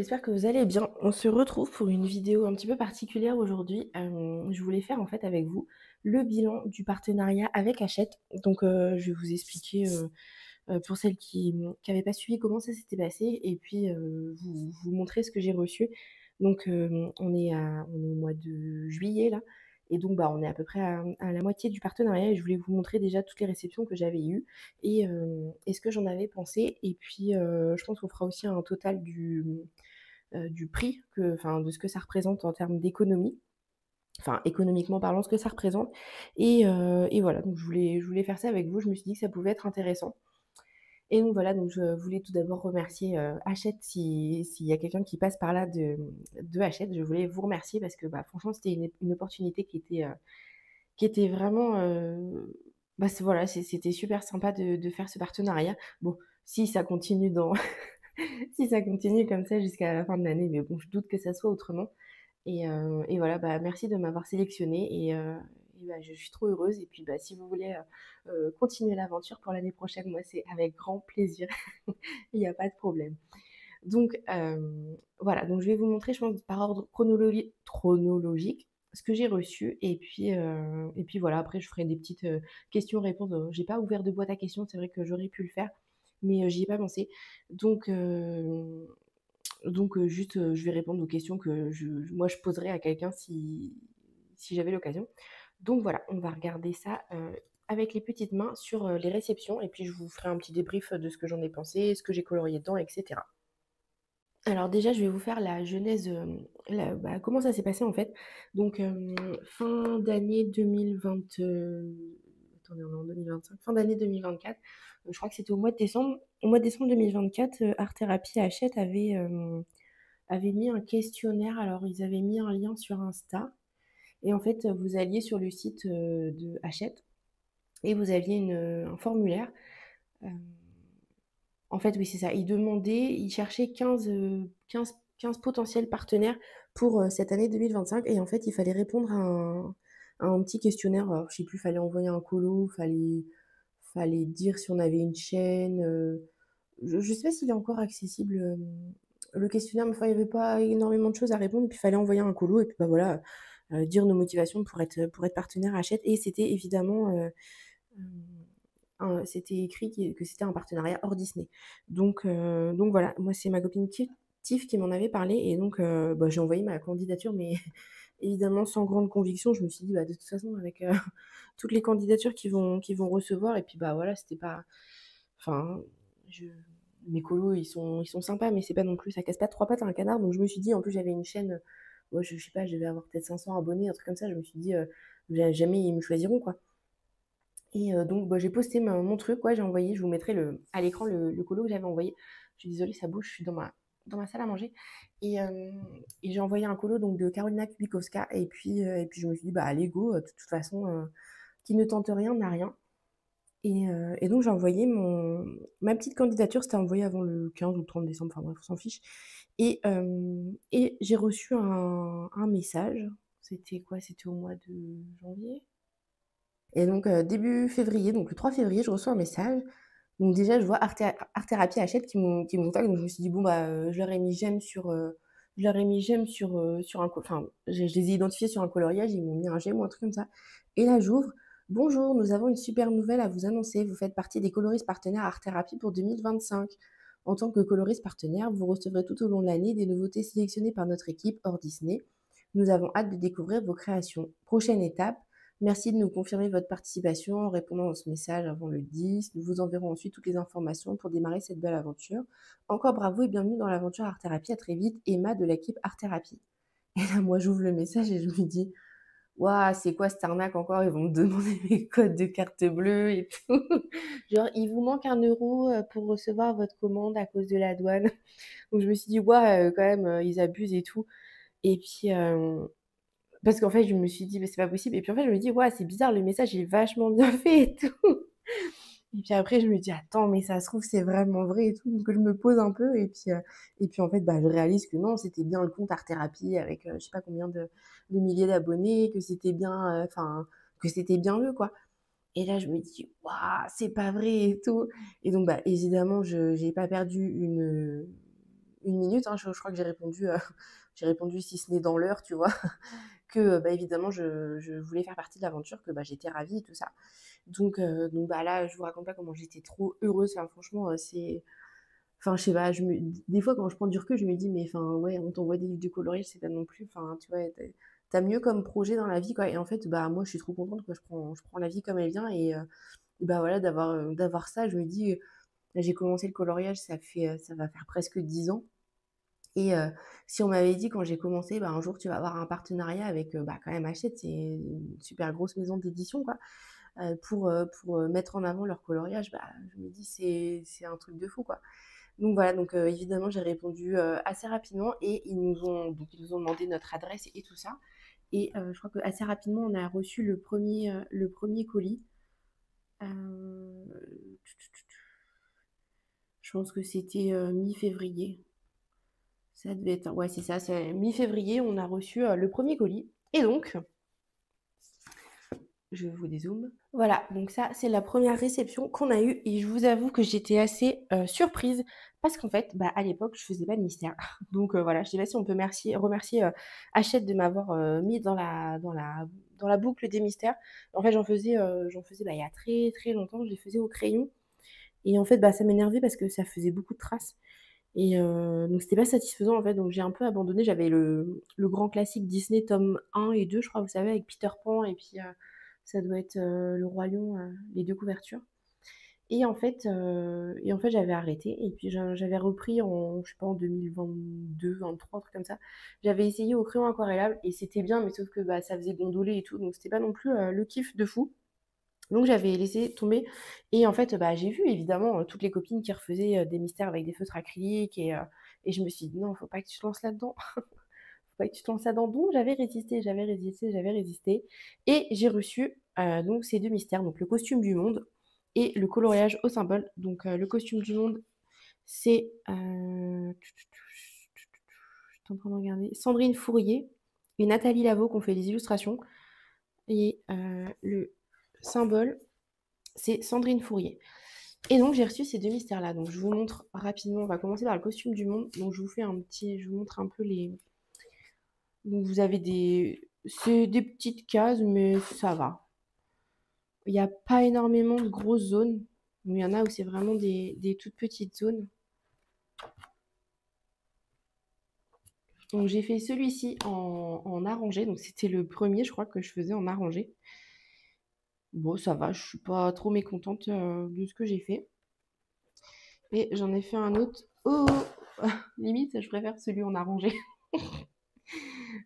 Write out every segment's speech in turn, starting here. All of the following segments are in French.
j'espère que vous allez bien. On se retrouve pour une vidéo un petit peu particulière aujourd'hui. Je voulais faire en fait avec vous le bilan du partenariat avec Hachette. Donc je vais vous expliquer, pour celles qui n'avaient pas suivi comment ça s'était passé et puis, vous montrer ce que j'ai reçu. Donc on est au mois de juillet là et donc bah, on est à peu près à la moitié du partenariat et je voulais vous montrer déjà toutes les réceptions que j'avais eues et ce que j'en avais pensé et puis, je pense qu'on fera aussi un total du prix de ce que ça représente en termes d'économie, enfin économiquement parlant, ce que ça représente et voilà, donc je voulais faire ça avec vous. Je me suis dit que ça pouvait être intéressant et donc voilà, donc je voulais tout d'abord remercier, Hachette s'il y a quelqu'un qui passe par là de Hachette. Je voulais vous remercier parce que, bah, franchement, c'était une opportunité qui était vraiment, bah, c'était super sympa de faire ce partenariat. Bon, si ça continue dans si ça continue comme ça jusqu'à la fin de l'année, mais bon, je doute que ça soit autrement et voilà, bah, merci de m'avoir sélectionnée et bah, je suis trop heureuse et puis, bah, si vous voulez, continuer l'aventure pour l'année prochaine, moi, c'est avec grand plaisir. Il y a pas de problème. Donc voilà, donc je vais vous montrer, je pense, par ordre chronologique, ce que j'ai reçu et puis voilà, après je ferai des petites, questions-réponses. J'ai pas ouvert de boîte à questions, c'est vrai que j'aurais pu le faire, mais j'y ai pas pensé. Donc juste, je vais répondre aux questions que moi je poserais à quelqu'un si j'avais l'occasion. Donc voilà, on va regarder ça, avec les petites mains sur, les réceptions et puis je vous ferai un petit débrief, de ce que j'en ai pensé, ce que j'ai colorié dedans et cetera. Alors déjà, je vais vous faire la genèse, comment ça s'est passé en fait. Donc, fin d'année 2020, attendez, on est en 2025, fin d'année 2024, je crois que c'était au mois de décembre. Au mois de décembre 2024, Art Thérapie Hachette avait mis un questionnaire. Alors ils avaient mis un lien sur Insta et en fait, vous alliez sur le site, de Hachette et vous aviez un formulaire. Hem En fait, oui, c'est ça. Ils cherchaient 15 potentiels partenaires pour, cette année 2025 et en fait, il fallait répondre à un petit questionnaire. Alors, je sais plus, fallait envoyer un colo, fallait dire si on avait une chaîne, je sais pas s'il est encore accessible, le questionnaire, mais enfin, il y avait pas énormément de choses à répondre, puis il fallait envoyer un colo et puis, bah, voilà, dire nos motivations pour être partenaire Hachette et c'était évidemment, c'était écrit que c'était un partenariat hors Disney. Donc voilà, moi c'est ma copine Tiff qui m'en avait parlé et donc bah, j'ai envoyé ma candidature, mais évidemment sans grande conviction. Je me suis dit: «Bah, de toute façon avec, toutes les candidatures qu'ils vont recevoir» et puis, bah, voilà, c'était pas enfin, je mes colos ils sont sympas, mais c'est pas non plus ça casse pas 3 pattes à un canard, donc je me suis dit en plus j'avais une chaîne, ouais, je sais pas, je devais avoir peut-être 500 abonnés, un truc comme ça. Je me suis dit: Jamais ils me choisiront, quoi». Et donc bah, j'ai posté mon truc, ouais, j'ai envoyé, je vous mettrai à l'écran le colo que j'avais envoyé. Je suis désolée, ça bouge, je suis dans ma salle à manger et j'ai envoyé un colo donc de Karolina Kubikowska et puis je me suis dit: «Bah, allez go, de toute façon, qui ne tente rien n'a rien» et donc j'ai envoyé ma petite candidature, c'était envoyé avant le 15 ou le 30 décembre, enfin bref, on s'en fiche et j'ai reçu un message. C'était quoi? C'était au mois de janvier? Et donc début février, donc le 3 février, je reçois un message. Donc déjà, je vois Art Thérapie Hachette qui me contacte, donc je me suis dit: «Bon, bah, je leur ai mis j'aime sur un co» enfin, je les ai identifiés sur un coloriage, ils m'ont mis un j'aime ou un truc comme ça et là, j'ouvre: «Bonjour, nous avons une super nouvelle à vous annoncer. Vous faites partie des coloristes partenaires Art Thérapie pour 2025. En tant que coloriste partenaire, vous recevrez tout au long de l'année des nouveautés sélectionnées par notre équipe hors Disney. Nous avons hâte de découvrir vos créations. Prochaine étape, merci de nous confirmer votre participation en répondant à ce message avant le 10. Nous vous enverrons ensuite toutes les informations pour démarrer cette belle aventure. Encore bravo et bienvenue dans l'aventure Art Thérapie. À très vite, Emma de l'équipe Art Thérapie». Et là, moi, j'ouvre le message et je me dis: «Waouh, c'est quoi cette arnaque encore? Ils vont me demander mes codes de carte bleue et tout. Genre, il vous manque 1 € pour recevoir votre commande à cause de la douane». Donc je me suis dit: «Waouh, quand même, ils abusent et tout». Et puis, parce qu'en fait, je me suis dit: «Mais c'est pas possible» et puis en fait, je me dis: «Waouh, c'est bizarre, le message est vachement bien fait et tout». Et puis après, je me dis: «Attends, mais ça se trouve, c'est vraiment vrai et tout», donc je me pose un peu et puis en fait, bah, je réalise que non, c'était bien le compte Art Thérapie avec, je sais pas combien de milliers d'abonnés, que c'était bien, enfin, que c'était bien eux, quoi. Et là, je me dis: «Waouh, c'est pas vrai et tout» et donc bah, évidemment, j'ai pas perdu 1 minute, hein, je crois que j'ai répondu si ce n'est dans l'heure, tu vois? Que, bah, évidemment je voulais faire partie de l'aventure, que, bah, j'étais ravie et tout ça. Donc bah, là, je vous raconte pas comment j'étais trop heureuse, enfin franchement, c'est enfin je sais pas, je me des fois quand je prends du recul, je me dis: «Mais enfin ouais, on t'envoie des livres de coloriage, c'est pas non plus enfin tu vois, tu as mieux comme projet dans la vie quoi» et en fait, bah, moi je suis trop contente quoi, je prends la vie comme elle vient et bah, voilà d'avoir ça, je me dis, là j'ai commencé le coloriage, ça va faire presque 10 ans et si on m'avait dit quand j'ai commencé: «Bah, un jour tu vas avoir un partenariat avec, bah, quand même Hachette, c'est une super grosse maison d'édition quoi», pour mettre en avant leur coloriage, bah, je me dis: «C'est un truc de fou quoi». Donc voilà, donc évidemment j'ai répondu, assez rapidement et ils nous ont demandé notre adresse et tout ça et je crois qu'assez rapidement on a reçu le 1er colis. Heu, je pense que c'était, mi-février. Ça devait être ouais c'est ça, c'est mi-février, on a reçu, le 1er colis et donc je vous dézoome. Voilà, donc ça, c'est la première réception qu'on a eue et je vous avoue que j'étais assez, surprise parce qu'en fait, bah, à l'époque, je faisais pas de mystère. Donc voilà, je sais pas si on peut remercier, Hachette de m'avoir, mis dans la boucle des mystères. En fait, j'en faisais, bah, il y a très, très longtemps, je les faisais au crayon et en fait, bah, ça m'énervait parce que ça faisait beaucoup de traces et donc c'était pas satisfaisant, en fait, donc j'ai un peu abandonné. J'avais le grand classique Disney tome 1 et 2, je crois, vous savez, avec Peter Pan et puis, ça doit être, Le Roi Lion, les 2 couvertures et en fait, j'avais arrêté et puis j'avais repris en je sais pas, en 2022-23, un truc comme ça. J'avais essayé au crayon aquarellable et c'était bien, mais sauf que, bah, ça faisait gondoler et tout, donc c'était pas non plus, le kiff de fou. Donc j'avais laissé tomber et en fait, bah, j'ai vu évidemment, toutes les copines qui refaisaient, des mystères avec des feutres acryliques et je me suis dit: «Non, faut pas que tu te lances là-dedans, faut pas que tu te lances là-dedans». Donc j'avais résisté, j'avais résisté, j'avais résisté et j'ai reçu, donc ces 2 mystères, donc le costume du monde et le coloriage au symbole. Donc le costume du monde, c'est, j'étais en train de regarder, Sandrine Fourier et Nathalie Laveau qui ont fait les illustrations et le symbole, c'est Sandrine Fourier. Et donc j'ai reçu ces 2 mystères-là. Donc je vous montre rapidement, on va commencer par le costume du monde. Donc je vous montre un peu les donc vous avez c'est des petites cases, mais ça va. Il y a pas énormément de grosses zones, mais il y en a où c'est vraiment des toutes petites zones. Donc j'ai fait celui-ci en arrangé, donc c'était le premier, je crois, que je faisais en arrangé. Bon, ça va, je suis pas trop mécontente, de ce que j'ai fait et j'en ai fait un autre oh! Limite, je préfère celui en arrangé.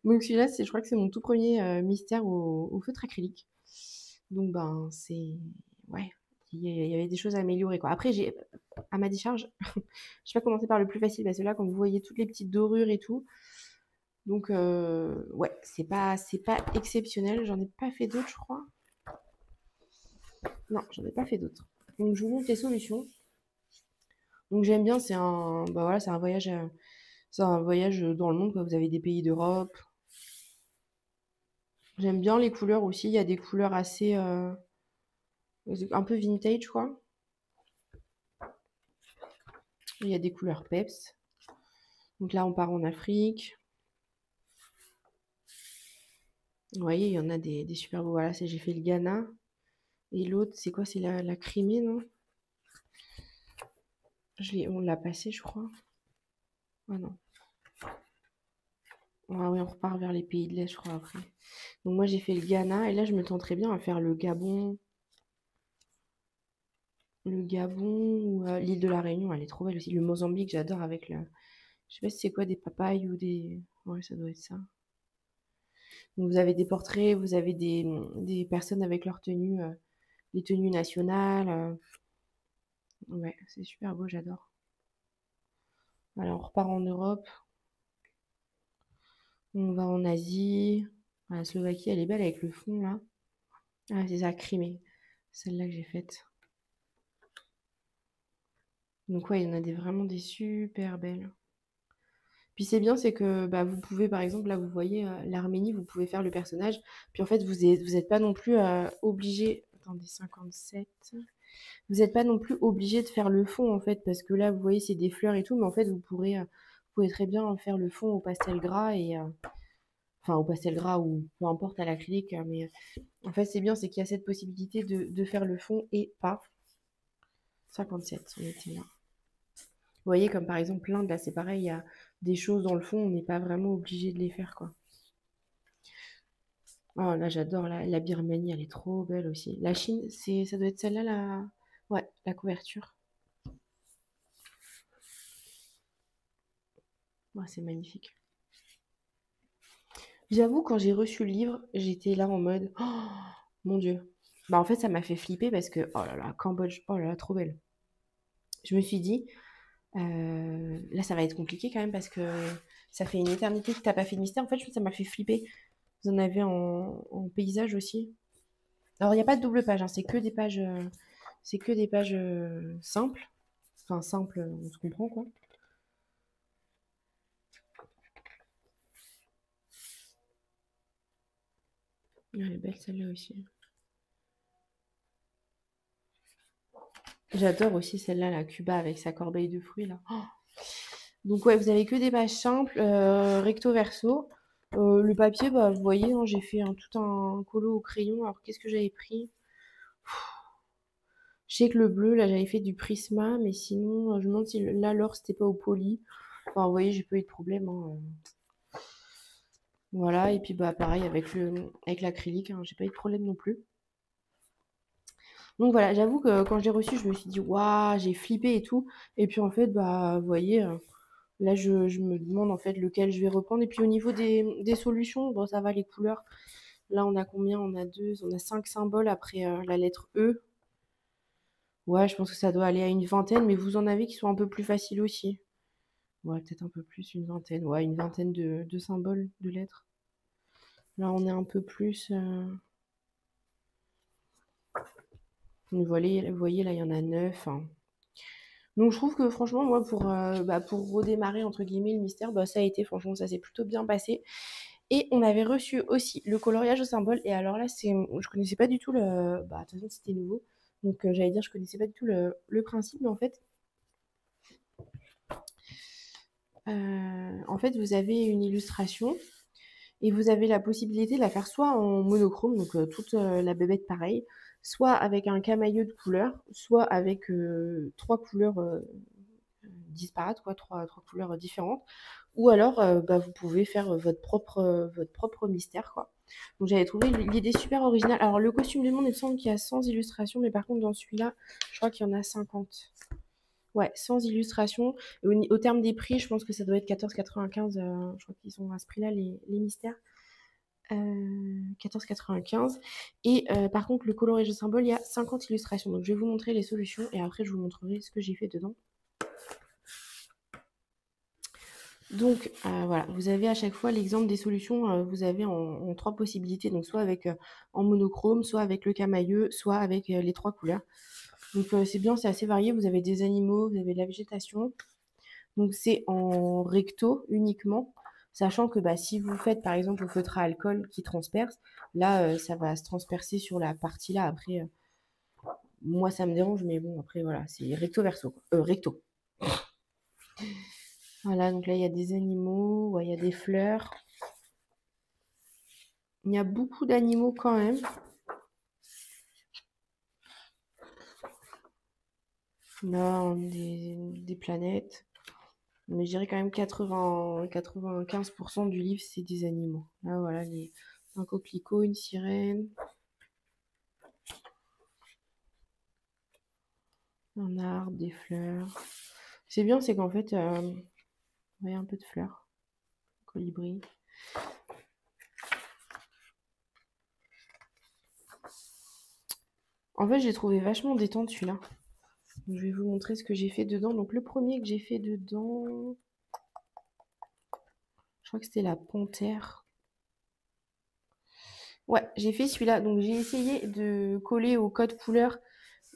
Donc celui-là, je crois que c'est mon tout premier mystère au feutre acrylique. Donc ben, ouais, il y avait des choses à améliorer, quoi. Après, à ma décharge, je vais pas commencer par le plus facile parce que là, quand vous voyez toutes les petites dorures et tout, donc ouais, c'est pas exceptionnel. J'en ai pas fait d'autres, je crois. Non, j'en ai pas fait d'autres. Donc je vous montre les solutions. Donc j'aime bien, bah voilà, c'est un voyage dans le monde, quoi. Vous avez des pays d'Europe. J'aime bien les couleurs aussi. Il y a des couleurs assez un peu vintage, quoi. Il y a des couleurs peps. Donc là, on part en Afrique. Vous voyez, il y en a des super beaux. Voilà, j'ai fait le Ghana. Et l'autre, c'est quoi? C'est la Crimée, non? On l'a passé, je crois. Ah non. Ah oui, on repart vers les pays de l'Est, je crois, après. Donc moi, j'ai fait le Ghana. Et là, je me tenterais bien à faire le Gabon. Le Gabon ou l'île de la Réunion, elle est trop belle aussi. Le Mozambique, j'adore avec le... Je sais pas si c'est quoi, des papayes ou des... Ouais, ça doit être ça. Donc vous avez des portraits, vous avez des personnes avec leurs tenues, les tenues nationales. Ouais, c'est super beau, j'adore. Voilà, on repart en Europe. On va en Asie. Ah, la Slovaquie, elle est belle avec le fond, là. Ah, c'est ça, Crimée. Celle-là que j'ai faite. Donc ouais, il y en a vraiment des super belles. Puis c'est bien, c'est que bah, vous pouvez, par exemple, là vous voyez l'Arménie, vous pouvez faire le personnage. Puis en fait, vous êtes pas non plus obligé. Attendez, 57. Vous n'êtes pas non plus obligé de faire le fond en fait, parce que là, vous voyez, c'est des fleurs et tout, mais en fait, vous pouvez très bien faire le fond au pastel gras et enfin au pastel gras ou peu importe à l'acrylique, mais en fait c'est bien, c'est qu'il y a cette possibilité de faire le fond et pas 57, on était là. Vous voyez, comme par exemple l'Inde, là c'est pareil, il y a des choses dans le fond, on n'est pas vraiment obligé de les faire, quoi. Oh là, j'adore la Birmanie, elle est trop belle aussi. La Chine, ça doit être celle-là, ouais, la couverture. Ouais, c'est magnifique. J'avoue, quand j'ai reçu le livre, j'étais là en mode, oh mon Dieu. Bah en fait, ça m'a fait flipper parce que, oh là là, Cambodge, oh là là, trop belle. Je me suis dit, là, ça va être compliqué quand même parce que ça fait une éternité que t'as pas fait de mystère. En fait, je trouve que ça m'a fait flipper. Vous en avez en paysage aussi. Alors, il n'y a pas de double page, hein, c'est que des pages simples. Enfin, simples, on se comprend quoi. Elle est belle celle-là aussi. J'adore aussi celle-là, la Cuba avec sa corbeille de fruits là. Oh. Donc ouais, vous avez que des pages simples, recto verso. Le papier, bah vous voyez, hein, j'ai fait tout un colo au crayon. Alors qu'est-ce que j'avais pris? Je sais que le bleu, là j'avais fait du Prisma, mais sinon, je me demande si là l'or c'était pas au poly. Enfin, vous voyez, j'ai pas eu de problème, hein. Voilà, et puis bah pareil avec l'acrylique, hein, j'ai pas eu de problème non plus. Donc voilà, j'avoue que quand je l'ai reçu, je me suis dit waouh, j'ai flippé et tout. Et puis en fait, bah vous voyez, là je me demande en fait lequel je vais reprendre. Et puis au niveau des solutions, bon ça va les couleurs. Là on a combien? On a 5 symboles après la lettre E. Ouais, je pense que ça doit aller à une vingtaine, mais vous en avez qui sont un peu plus faciles aussi. Ouais, peut-être un peu plus, une vingtaine. Ouais, une vingtaine de symboles, de lettres. Là on est un peu plus. Vous voyez, là, il y en a 9, hein. Donc, je trouve que franchement, moi, pour redémarrer, entre guillemets, le mystère, bah, ça a été, franchement, ça s'est plutôt bien passé. Et on avait reçu aussi le coloriage au symbole. Et alors là, je connaissais pas du tout bah, de toute façon, c'était nouveau. Donc, j'allais dire, je connaissais pas du tout le principe. Mais en fait, vous avez une illustration et vous avez la possibilité de la faire soit en monochrome, donc toute la bébête pareille, soit avec un camailleux de couleurs, soit avec trois couleurs disparates, quoi, trois couleurs différentes. Ou alors, bah, vous pouvez faire votre propre mystère, quoi. Donc j'avais trouvé l'idée super originale. Alors le costume du monde, il me semble qu'il y a 100 illustrations, mais par contre dans celui-là, je crois qu'il y en a 50. Ouais, 100 illustrations. Et au terme des prix, je pense que ça doit être 14,95. Je crois qu'ils sont à ce prix-là, les mystères. 14,95. Et par contre, le coloriage de symbole, il y a 50 illustrations. Donc je vais vous montrer les solutions et après je vous montrerai ce que j'ai fait dedans. Donc voilà, vous avez à chaque fois l'exemple des solutions, vous avez en 3 possibilités, donc soit avec en monochrome, soit avec le camailleux, soit avec les 3 couleurs. Donc c'est bien, c'est assez varié, vous avez des animaux, vous avez de la végétation. Donc c'est en recto uniquement, sachant que bah, si vous faites par exemple au feutre à alcool qui transperce, là ça va se transpercer sur la partie là. Après, moi ça me dérange, mais bon après voilà, c'est recto verso, recto. Voilà, donc là il y a des animaux, ouais, il y a des fleurs. Il y a beaucoup d'animaux quand même. Là, des planètes. Mais je dirais quand même 95% du livre, c'est des animaux. Là, voilà, un coquelicot, une sirène. Un arbre, des fleurs. C'est bien, c'est qu'en fait, il y a un peu de fleurs. Colibri. En fait, j'ai trouvé vachement détente celui-là. Je vais vous montrer ce que j'ai fait dedans. Donc, le premier que j'ai fait dedans, je crois que c'était la panthère. Ouais, j'ai fait celui-là. Donc, j'ai essayé de coller au code couleur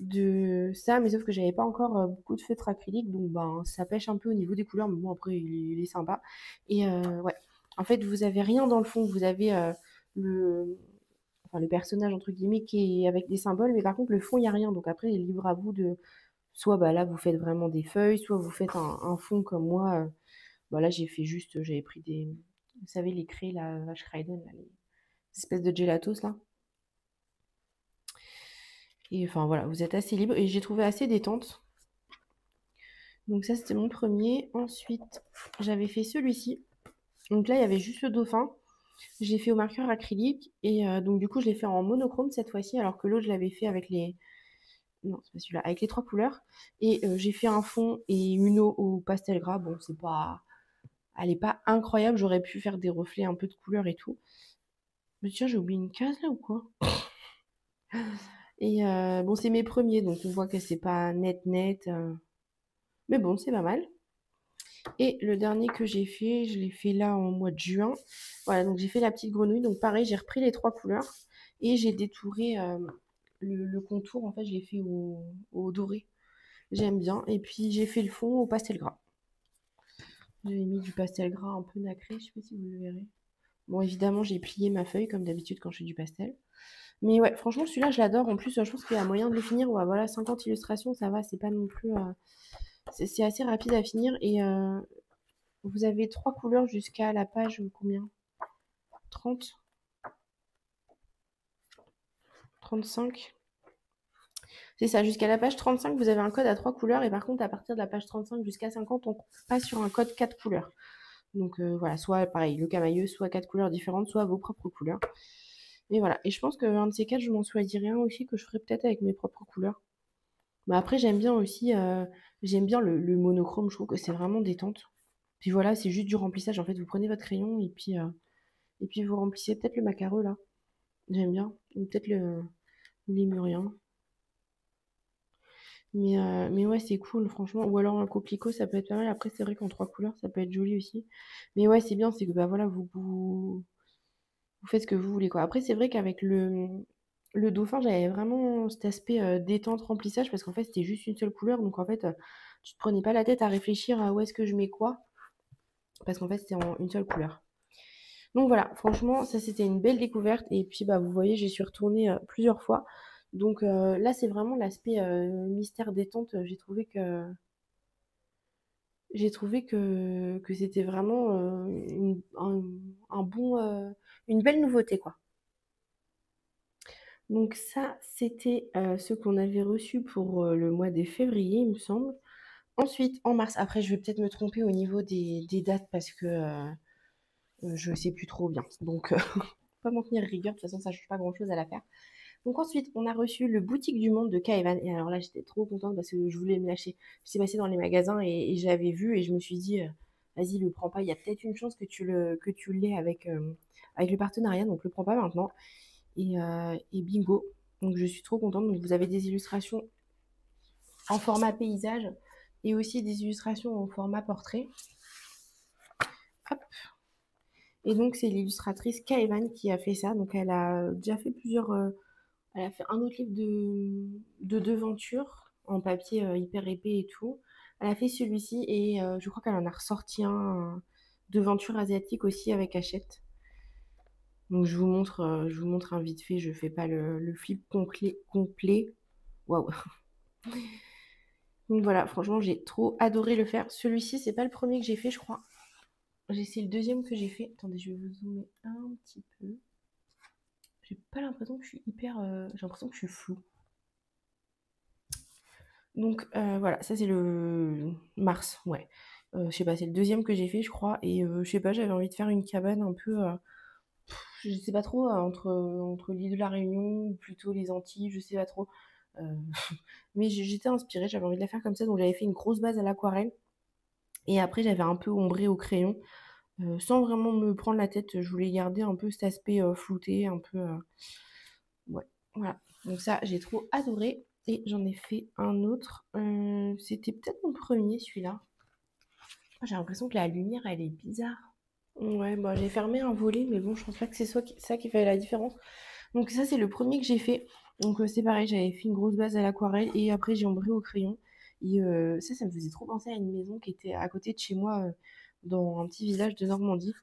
de ça, mais sauf que j'avais pas encore beaucoup de feutre acrylique, donc ben ça pêche un peu au niveau des couleurs, mais bon après il est sympa. Et ouais, en fait vous avez rien dans le fond, vous avez le personnage entre guillemets qui est avec des symboles, mais par contre le fond il y a rien, donc après il est libre à vous de soit bah là vous faites vraiment des feuilles, soit vous faites un fond comme moi Bah, là, j'ai fait juste, j'avais pris des vous savez les craies là, Vache Craydon là, les espèces de gelatos là et enfin voilà, vous êtes assez libre et j'ai trouvé assez détente. Donc ça, c'était mon premier. Ensuite, j'avais fait celui-ci. Donc là, il y avait juste le dauphin. Je l'ai fait au marqueur acrylique et donc du coup, je l'ai fait en monochrome cette fois-ci alors que l'autre, je l'avais fait avec les non, c'est pas celui-là, avec les 3 couleurs et j'ai fait un fond et une eau au pastel gras. Bon, c'est pas elle est pas incroyable, j'aurais pu faire des reflets un peu de couleur et tout. Mais tiens, j'ai oublié une case là ou quoi? Et bon, c'est mes premiers, donc on voit que c'est pas net net, mais bon, c'est pas mal. Et le dernier que j'ai fait, je l'ai fait là en mois de juin. Voilà, donc j'ai fait la petite grenouille. Donc pareil, j'ai repris les 3 couleurs et j'ai détouré le contour. En fait, je l'ai fait au doré. J'aime bien. Et puis j'ai fait le fond au pastel gras. J'ai mis du pastel gras un peu nacré, je sais pas si vous le verrez. Bon, évidemment, j'ai plié ma feuille comme d'habitude quand je fais du pastel. Mais ouais, franchement, celui-là, je l'adore. En plus, je pense qu'il y a moyen de le finir. Ouais, voilà, 50 illustrations, ça va, c'est pas non plus. C'est assez rapide à finir. Et vous avez 3 couleurs jusqu'à la page combien? 30? 35? C'est ça, jusqu'à la page 35, vous avez un code à 3 couleurs. Et par contre, à partir de la page 35 jusqu'à 50, on passe sur un code 4 couleurs. Donc voilà, soit pareil, le camailleux, soit 4 couleurs différentes, soit vos propres couleurs. Et voilà. Et je pense qu'un de ces 4, je m'en choisirai un aussi que je ferai peut-être avec mes propres couleurs. Mais après, j'aime bien aussi, j'aime bien le monochrome, je trouve que c'est vraiment détente. Puis voilà, c'est juste du remplissage. En fait, vous prenez votre crayon et puis vous remplissez peut-être le macareux là. J'aime bien. Ou peut-être le lémurien. Mais ouais, c'est cool, franchement. Ou alors un coquelicot, ça peut être pas mal. Après, c'est vrai qu'en 3 couleurs, ça peut être joli aussi. Mais ouais, c'est bien, c'est que bah voilà, vous faites ce que vous voulez, quoi. Après, c'est vrai qu'avec le dauphin, j'avais vraiment cet aspect détente, remplissage, parce qu'en fait, c'était juste une seule couleur. Donc, en fait, tu te prenais pas la tête à réfléchir à où est-ce que je mets quoi, parce qu'en fait, c'était en une seule couleur. Donc voilà, franchement, ça c'était une belle découverte. Et puis, bah, vous voyez, j'y suis retournée plusieurs fois. Donc là, c'est vraiment l'aspect mystère détente. J'ai trouvé que c'était vraiment un bon, une belle nouveauté, quoi. Donc ça, c'était ce qu'on avait reçu pour le mois de février, il me semble. Ensuite, en mars, après, je vais peut-être me tromper au niveau des dates parce que je sais plus trop bien. Donc, pas m'en tenir rigueur, de toute façon, ça change pas grand-chose à l'affaire. Donc ensuite, on a reçu le Boutique du Monde de Kaevan. Et alors là, j'étais trop contente parce que je voulais me lâcher. Je suis passée dans les magasins et j'avais vu et je me suis dit, vas-y, le prends pas. Il y a peut-être une chance que tu l'aies avec le partenariat. Donc le prends pas maintenant. Et bingo. Donc je suis trop contente. Donc vous avez des illustrations en format paysage et aussi des illustrations en format portrait. Hop. Et donc c'est l'illustratrice Kaevan qui a fait ça. Donc elle a déjà fait elle a fait un autre livre de devanture en papier hyper épais et tout. Elle a fait celui-ci et je crois qu'elle en a ressorti un devanture asiatique aussi avec Hachette. Donc je vous montre un vite fait, je fais pas le flip complet. Waouh. Donc voilà, franchement, j'ai trop adoré le faire. Celui-ci, c'est pas le premier que j'ai fait, je crois. C'est le deuxième que j'ai fait. Attendez, je vais vous zoomer un petit peu. J'ai pas l'impression que je suis hyper. J'ai l'impression que je suis floue. Donc voilà, ça c'est le mars, ouais. Je sais pas, c'est le deuxième que j'ai fait, je crois. Et je sais pas, j'avais envie de faire une cabane un peu. Je sais pas trop, entre l'île de la Réunion ou plutôt les Antilles, je sais pas trop. Euh, mais j'étais inspirée, j'avais envie de la faire comme ça, donc j'avais fait une grosse base à l'aquarelle. Et après, j'avais un peu ombré au crayon, sans vraiment me prendre la tête. Je voulais garder un peu cet aspect flouté, un peu. Ouais, voilà. Donc ça, j'ai trop adoré. Et j'en ai fait un autre. C'était peut-être mon premier, celui-là. Ah, j'ai l'impression que la lumière, elle est bizarre. Ouais, bah j'ai fermé un volet, mais bon, je pense pas que c'est ça qui fait la différence. Donc ça, c'est le premier que j'ai fait. Donc c'est pareil, j'avais fait une grosse base à l'aquarelle et après j'ai ombré au crayon. Et ça me faisait trop penser à une maison qui était à côté de chez moi, dans un petit village de Normandie,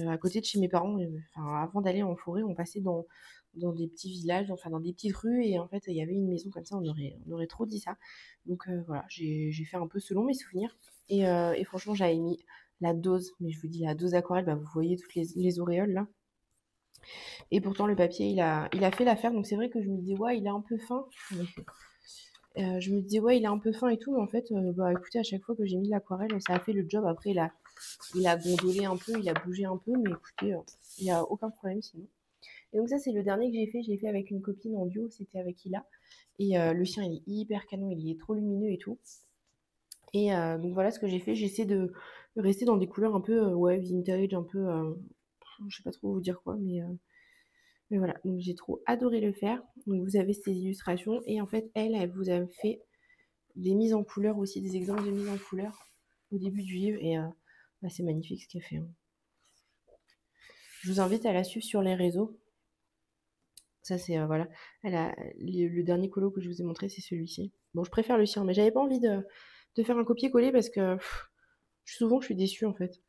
à côté de chez mes parents. Enfin, avant d'aller en forêt, on passait dans des petits villages, enfin dans des petites rues, et en fait, il y avait une maison comme ça, on aurait trop dit ça. Donc voilà, j'ai fait un peu selon mes souvenirs. Et franchement, j'avais mis la dose, mais je vous dis la dose d'aquarelle, bah, vous voyez toutes les auréoles là. Et pourtant le papier il a fait l'affaire, donc c'est vrai que je me disais: «Ouais, il est un peu fin». Je me disais: «Ouais, il est un peu fin et tout», mais en fait, bah, écoutez, à chaque fois que j'ai mis de l'aquarelle, ça a fait le job. Après il a gondolé un peu, il a bougé un peu, mais écoutez, il y a aucun problème sinon. Et donc ça, c'est le dernier que j'ai fait. J'ai fait avec une copine en duo, c'était avec Ila. Et le sien, il est hyper canon, il est trop lumineux et tout. Et donc voilà ce que j'ai fait. J'essaie de rester dans des couleurs un peu ouais, vintage, un peu. Je sais pas trop vous dire quoi, mais voilà. Donc j'ai trop adoré le faire. Donc vous avez ces illustrations. Et en fait, elle vous a fait des mises en couleur aussi, des exemples de mises en couleur au début du livre. Et bah, c'est magnifique ce qu'elle fait, hein. Je vous invite à la suivre sur les réseaux. Ça, c'est voilà. Le dernier colo que je vous ai montré, c'est celui-ci. Bon, je préfère le sien, mais j'avais pas envie de faire un copier-coller parce que souvent je suis déçue en fait.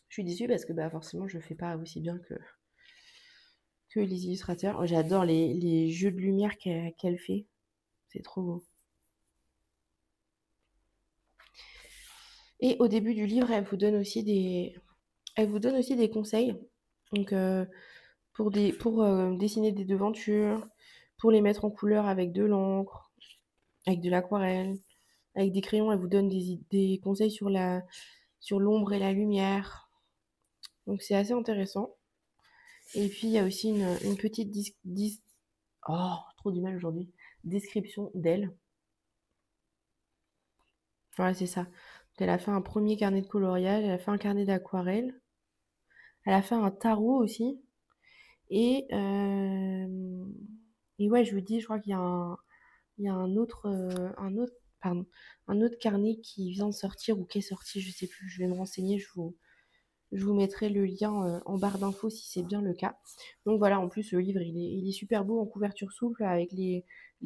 Je suis déçue parce que bah, forcément je fais pas aussi bien que les illustrateurs. J'adore les jeux de lumière qu'elle fait. C'est trop beau. Et au début du livre, elle vous donne aussi des conseils. Donc pour dessiner des devantures, pour les mettre en couleur avec de l'encre, avec de l'aquarelle, avec des crayons. Elle vous donne des conseils sur l'ombre et la lumière. Donc c'est assez intéressant. Et puis il y a aussi une petite oh, trop du mal aujourd'hui. Description d'elle. Voilà, c'est ça. Donc, elle a fait un premier carnet de coloriage, elle a fait un carnet d'aquarelle, elle a fait un tarot aussi. Et, et ouais, je vous dis, je crois qu'il y a pardon, un autre carnet qui vient de sortir ou qui est sorti, je sais plus, je vais me renseigner, je vous mettrai le lien en barre d'infos si c'est bien le cas. Donc voilà, en plus le livre il est super beau en couverture souple avec les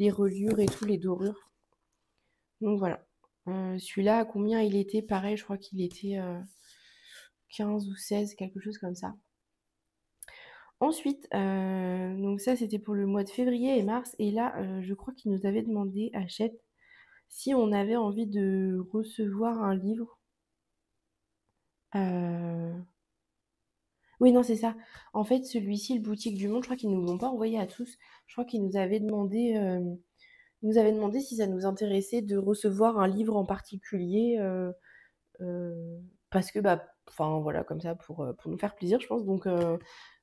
reliures et tous les dorures. Donc voilà. Celui-là, à combien il était? Pareil, je crois qu'il était 15 ou 16, quelque chose comme ça. Ensuite, donc ça c'était pour le mois de février et mars. Et là, je crois qu'il nous avait demandé, Hachette, si on avait envie de recevoir un livre. Euh, Oui, non, c'est ça. En fait, celui-ci, le Boutique du Monde, je crois qu'ils ne nous l'ont pas envoyé à tous. Je crois qu'ils nous avaient demandé si ça nous intéressait de recevoir un livre en particulier, euh, parce que, bah, enfin, voilà, comme ça, pour nous faire plaisir, je pense. Donc,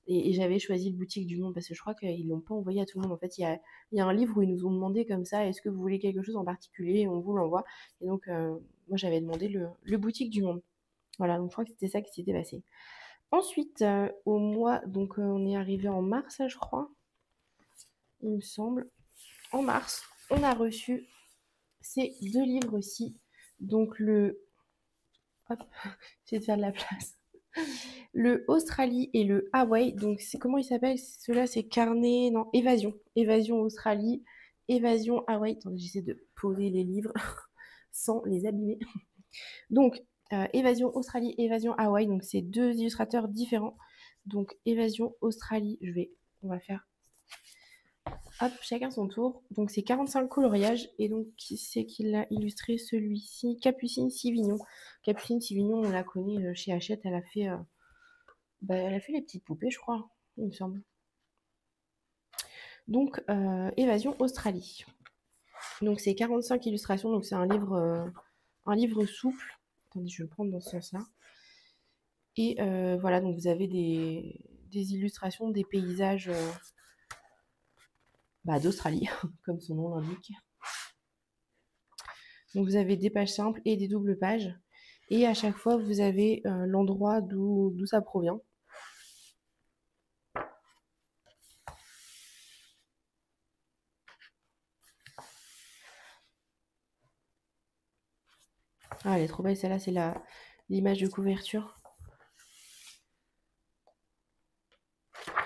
et j'avais choisi le Boutique du Monde parce que je crois qu'ils ne l'ont pas envoyé à tout le monde. En fait, il y a un livre où ils nous ont demandé comme ça, est-ce que vous voulez quelque chose en particulier? Et on vous l'envoie. Et donc, moi, j'avais demandé le Boutique du Monde. Voilà, donc je crois que c'était ça qui s'était passé. Ensuite, au mois, donc on est arrivé en mars, je crois, il me semble. En mars, on a reçu ces deux livres-ci. Donc hop, j'essaie de faire de la place. Le Australie et le Hawaï. Donc c'est comment il s'appelle? Ceux-là, c'est carnet, non, Évasion. Évasion Australie, Évasion Hawaï. Attendez, j'essaie de poser les livres sans les abîmer. Donc, Évasion Australie, Évasion Hawaï. Donc c'est deux illustrateurs différents. Donc Évasion Australie, on va faire hop, chacun son tour. Donc c'est 45 coloriages. Et donc qui c'est qui l'a illustré celui-ci? Capucine Sivignon. Capucine Sivignon, on la connaît chez Hachette. Elle a fait les petites poupées, je crois, il me semble. Donc Évasion Australie. Donc c'est 45 illustrations. Donc c'est un livre souple. Attendez, je vais le prendre dans ce sens-là. Et voilà, donc vous avez des illustrations des paysages d'Australie, comme son nom l'indique. Donc vous avez des pages simples et des doubles pages. Et à chaque fois, vous avez l'endroit d'où ça provient. Ah, elle est trop belle, celle-là, c'est l'image de couverture.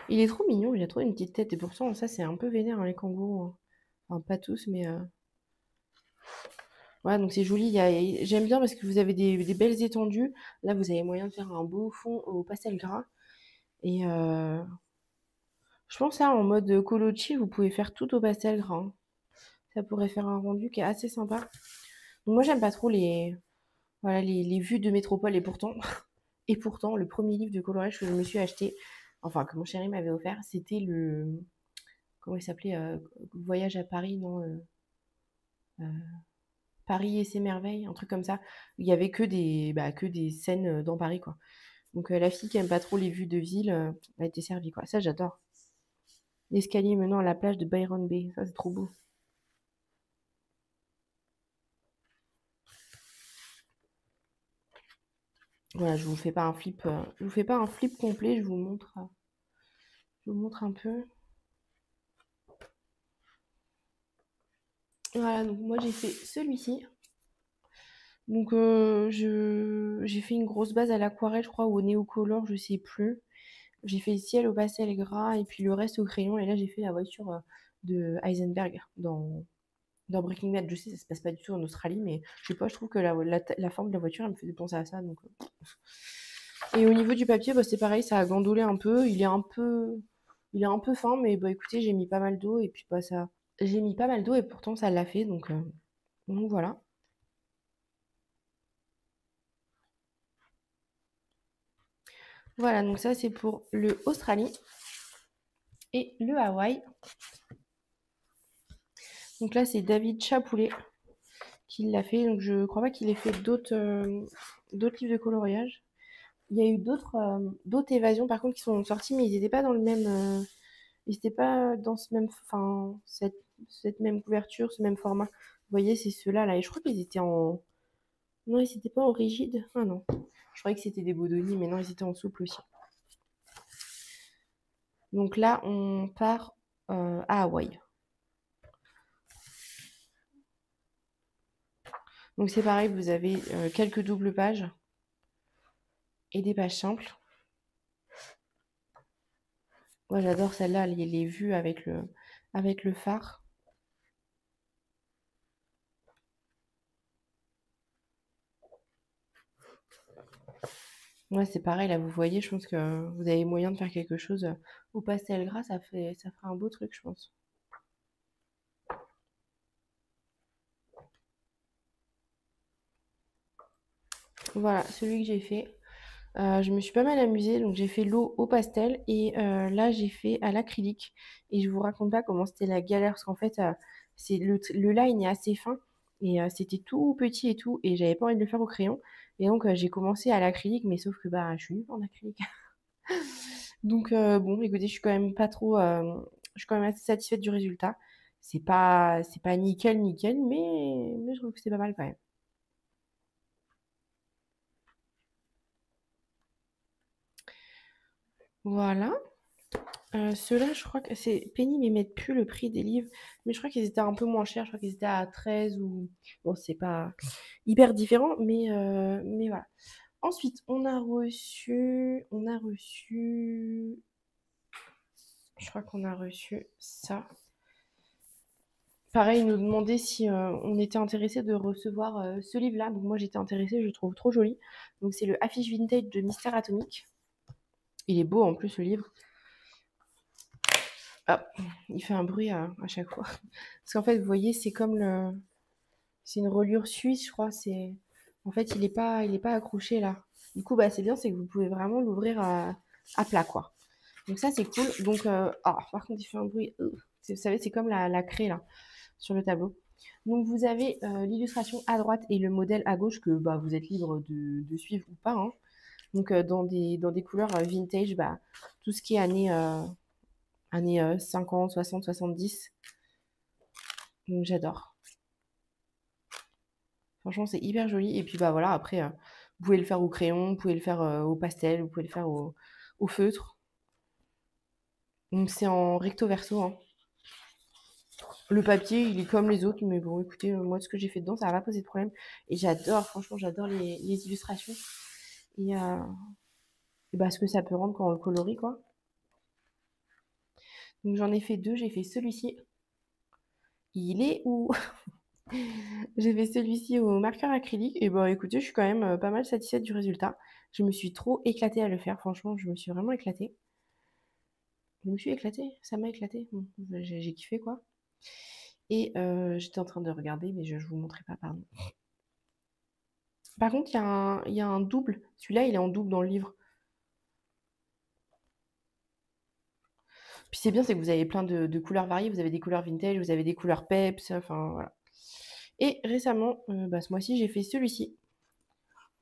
Il est trop mignon, il a trop une petite tête. Et pourtant, ça, c'est un peu vénère, hein, les kangourous, hein. Enfin, pas tous, mais... Voilà, donc c'est joli. J'aime bien parce que vous avez des belles étendues. Là, vous avez moyen de faire un beau fond au pastel gras. Et je pense là, en mode colo chill, vous pouvez faire tout au pastel gras, hein. Ça pourrait faire un rendu qui est assez sympa. Donc moi, j'aime pas trop Voilà les vues de métropole et pourtant le premier livre de coloriage que je me suis acheté, enfin que mon chéri m'avait offert, c'était le comment il s'appelait? Voyage à Paris, non, Paris et ses merveilles, un truc comme ça. Il y avait que des scènes, dans Paris, quoi. Donc la fille qui aime pas trop les vues de ville, a été servie, quoi. Ça, j'adore. L'escalier menant à la plage de Byron Bay, ça, c'est trop beau. Voilà, je vous fais pas un flip complet, je vous montre un peu. Voilà, donc moi j'ai fait celui-ci. Donc j'ai fait une grosse base à l'aquarelle, je crois, ou au néocolor, je sais plus. J'ai fait le ciel au pastel gras et puis le reste au crayon. Et là, j'ai fait la voiture de Heisenberg dans Breaking Bad. Je sais, ça se passe pas du tout en Australie, mais je sais pas, je trouve que la forme de la voiture, elle me faisait penser à ça. Donc, Et au niveau du papier, bah, c'est pareil, ça a gandolé un peu. Il est un peu fin, mais bah, écoutez, j'ai mis pas mal d'eau et puis bah, ça. J'ai mis pas mal d'eau et pourtant ça l'a fait. Donc voilà. Voilà, donc ça c'est pour le Australie et le Hawaï. Donc là, c'est David Chapoulet qui l'a fait. Donc je crois pas qu'il ait fait d'autres livres de coloriage. Il y a eu d'autres évasions par contre qui sont sorties, mais ils n'étaient pas dans le même. Ils n'étaient pas dans ce même. Enfin, cette même couverture, ce même format. Vous voyez, c'est ceux-là là. Et je crois qu'ils étaient en. Non, ils n'étaient pas en rigide. Ah non. Je croyais que c'était des Bodoni, mais non, ils étaient en souple aussi. Donc là, on part à Hawaï. Donc c'est pareil, vous avez quelques doubles pages et des pages simples. Moi j'adore celle-là, les vues avec le phare. Ouais, c'est pareil, là vous voyez, je pense que vous avez moyen de faire quelque chose au pastel gras, ça fera un beau truc, je pense. Voilà, celui que j'ai fait. Je me suis pas mal amusée, donc j'ai fait l'eau au pastel et là j'ai fait à l'acrylique. Et je vous raconte pas comment c'était la galère parce qu'en fait le line est assez fin et c'était tout petit et tout et j'avais pas envie de le faire au crayon. Et donc j'ai commencé à l'acrylique, mais sauf que bah je suis nulle en acrylique. Donc bon, écoutez, je suis quand même assez satisfaite du résultat. C'est pas nickel nickel, mais je trouve que c'est pas mal quand même. Voilà. Ceux-là, je crois que c'est Penny, mais ils mettent plus le prix des livres. Mais je crois qu'ils étaient un peu moins chers. Je crois qu'ils étaient à 13 ou. Bon, c'est pas hyper différent, mais voilà. Ensuite, On a reçu. Je crois qu'on a reçu ça. Pareil, ils nous demandaient si on était intéressé de recevoir ce livre-là. Donc moi, j'étais intéressée, je le trouve trop joli. Donc c'est le Affiche Vintage de Mystère Atomique. Il est beau en plus, le livre. Ah, il fait un bruit à chaque fois. Parce qu'en fait, vous voyez, c'est une reliure suisse, je crois. En fait, il est pas accroché là. Du coup, bah, c'est bien, c'est que vous pouvez vraiment l'ouvrir à plat, quoi. Donc ça, c'est cool. Donc, par contre, il fait un bruit. Vous savez, c'est comme la craie là sur le tableau. Donc, vous avez l'illustration à droite et le modèle à gauche que bah, vous êtes libre de suivre ou pas, hein. Donc, dans des couleurs vintage, bah, tout ce qui est années 50, 60, 70. Donc, j'adore. Franchement, c'est hyper joli. Et puis, bah voilà, après, vous pouvez le faire au crayon, vous pouvez le faire au pastel, vous pouvez le faire au feutre. Donc, c'est en recto verso, hein. Le papier, il est comme les autres, mais bon, écoutez, moi, ce que j'ai fait dedans, ça n'a pas posé de problème. Et j'adore, franchement, j'adore les illustrations. Et, bah, ce que ça peut rendre quand on le colorie, quoi. Donc, j'en ai fait deux. J'ai fait celui-ci. Il est où? J'ai fait celui-ci au marqueur acrylique. Et bah, écoutez, je suis quand même pas mal satisfaite du résultat. Je me suis trop éclatée à le faire. Franchement, je me suis vraiment éclatée. Je me suis éclatée. Ça m'a éclatée. Bon, j'ai kiffé, quoi. Et j'étais en train de regarder, mais je vous montrais pas, pardon. Par contre, il y a un double. Celui-là, il est en double dans le livre. Puis c'est bien, c'est que vous avez plein de couleurs variées. Vous avez des couleurs vintage, vous avez des couleurs peps, enfin voilà. Et récemment, bah, ce mois-ci, j'ai fait celui-ci.